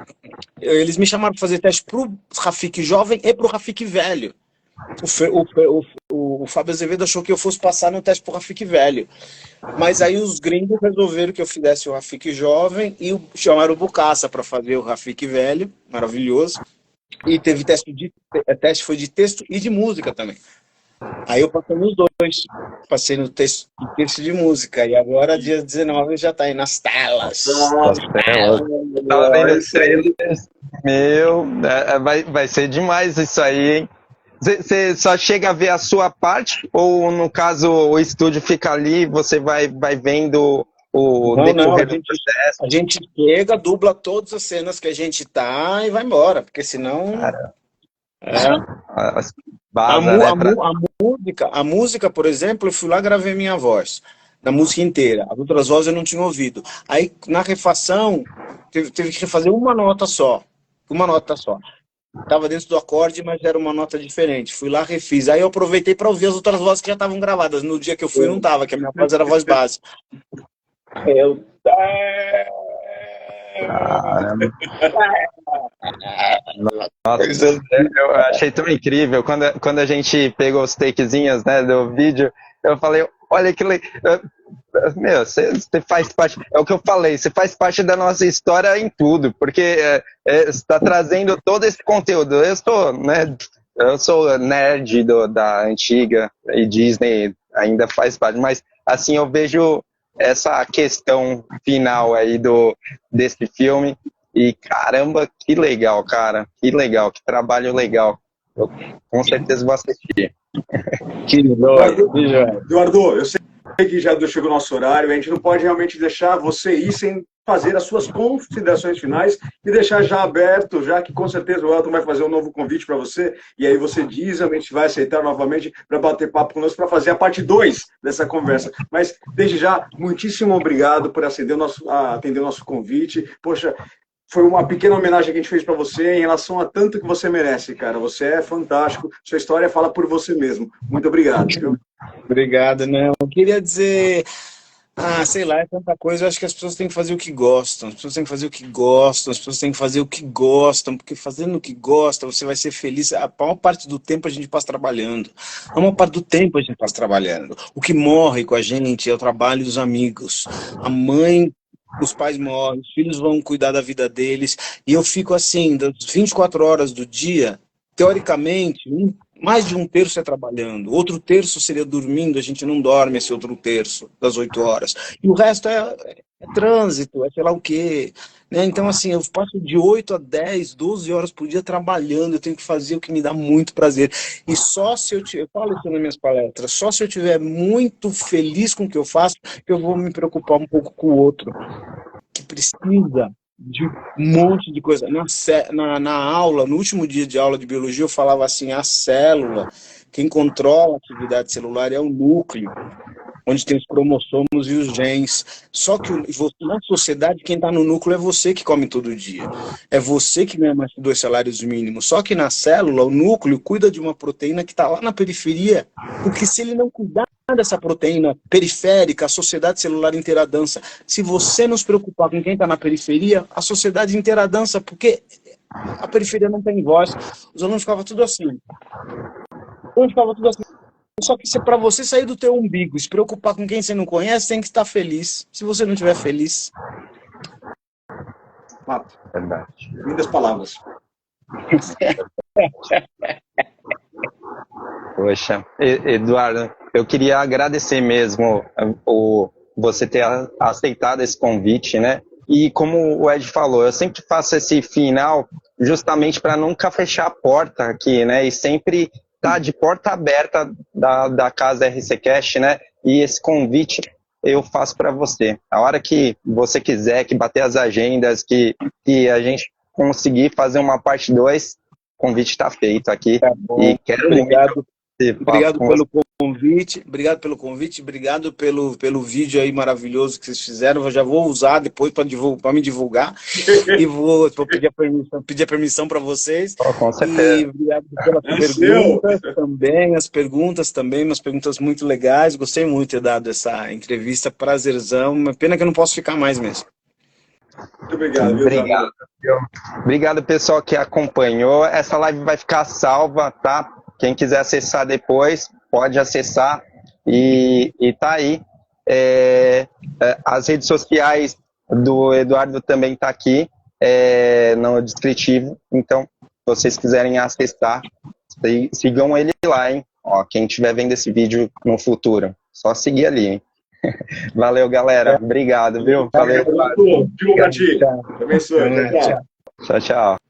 eles me chamaram para fazer teste pro Rafiki jovem e pro Rafiki velho. O Fábio Azevedo achou que eu fosse passar no teste pro Rafiki velho. Mas aí os gringos resolveram que eu fizesse o Rafiki jovem e chamaram o Bucaça para fazer o Rafiki velho, maravilhoso. E teve teste foi de texto e de música também. Aí eu passei nos dois, passei no texto de música, e agora, dia 19, já tá aí nas telas. Tava vendo isso aí. Meu, vai ser demais isso aí, hein? Você só chega a ver a sua parte, ou no caso o estúdio fica ali e você vai vendo o decorrer do processo? A gente chega, dubla todas as cenas que a gente tá e vai embora, porque senão... A música, por exemplo, eu fui lá e gravei minha voz, na música inteira. As outras vozes eu não tinha ouvido. Aí, na refação, teve que refazer uma nota só. Estava dentro do acorde, mas era uma nota diferente. Fui lá, refiz. Aí eu aproveitei para ouvir as outras vozes que já estavam gravadas. No dia que eu fui, não estava, que a minha voz era a voz base. Caramba. Nossa, eu achei tão incrível. Quando a gente pegou os takezinhos, né, do vídeo, eu falei, olha que legal. Meu, você faz parte, é o que eu falei, você faz parte da nossa história em tudo, porque você está trazendo todo esse conteúdo. Eu sou nerd da antiga, e Disney ainda faz parte, mas assim eu vejo essa questão final aí desse filme, e caramba, que legal, cara, que legal, que trabalho legal. Eu com certeza vou assistir. Eduardo, eu sei que já chegou o nosso horário, a gente não pode realmente deixar você ir sem fazer as suas considerações finais e deixar já aberto, já que com certeza o Elton vai fazer um novo convite para você, e aí você diz, a gente vai aceitar novamente para bater papo conosco, para fazer a parte 2 dessa conversa. Mas, desde já, muitíssimo obrigado por atender o nosso convite. Poxa, foi uma pequena homenagem que a gente fez para você em relação a tanto que você merece, cara. Você é fantástico, sua história fala por você mesmo. Muito obrigado. Viu? Obrigado, né? Eu queria dizer, sei lá, é tanta coisa. Eu acho que as pessoas têm que fazer o que gostam. As pessoas têm que fazer o que gostam. As pessoas têm que fazer o que gostam, porque fazendo o que gosta, você vai ser feliz. A maior parte do tempo a gente passa trabalhando. A maior parte do tempo a gente passa trabalhando. O que morre com a gente é o trabalho dos amigos. A mãe, os pais morrem, os filhos vão cuidar da vida deles. E eu fico assim, das 24 horas do dia, teoricamente, mais de um terço é trabalhando, outro terço seria dormindo, a gente não dorme esse outro terço das 8 horas. E o resto é trânsito, é sei lá o quê. Né? Então, assim, eu passo de 8 a 10, 12 horas por dia trabalhando, eu tenho que fazer o que me dá muito prazer. E só se eu falo isso nas minhas palestras, só se eu estiver muito feliz com o que eu faço, que eu vou me preocupar um pouco com o outro, que precisa de um monte de coisa. Na aula, no último dia de aula de biologia, eu falava assim, a célula, quem controla a atividade celular é o núcleo, onde tem os cromossomos e os genes. Só que na sociedade, quem está no núcleo é você que come todo dia. É você que ganha mais de 2 salários mínimos. Só que na célula, o núcleo cuida de uma proteína que está lá na periferia, porque se ele não cuidar dessa proteína periférica, a sociedade celular inteira dança. Se você não se preocupar com quem está na periferia, a sociedade inteira dança, porque a periferia não tem voz. Os alunos ficavam tudo assim. Só que para você sair do teu umbigo, se preocupar com quem você não conhece, tem que estar feliz. Se você não estiver feliz... Fato. Verdade. Lindas palavras. Poxa, Eduardo, eu queria agradecer mesmo você ter aceitado esse convite, né? E como o Ed falou, eu sempre faço esse final justamente para nunca fechar a porta aqui, né? E sempre estar de porta aberta da casa RCcast, né? E esse convite eu faço para você. A hora que você quiser, que bater as agendas, que a gente conseguir fazer uma parte 2, o convite está feito aqui. Tá bom. E quero Obrigado pelo convite, obrigado pelo vídeo aí maravilhoso que vocês fizeram. Eu já vou usar depois para me divulgar e vou pedir a permissão para vocês. Com certeza. E obrigado pelas perguntas também, umas perguntas muito legais. Gostei muito de ter dado essa entrevista, prazerzão. Uma pena que eu não posso ficar mais mesmo. Muito obrigado. Obrigado, pessoal que acompanhou. Essa live vai ficar salva, tá? Quem quiser acessar depois, pode acessar. E tá aí. As redes sociais do Eduardo também tá aqui no descritivo. Então, se vocês quiserem acessar, sigam ele lá, hein? Ó, quem estiver vendo esse vídeo no futuro, só seguir ali, hein? Valeu, galera. Obrigado, viu? Valeu. Obrigado. Tchau. Tchau, tchau.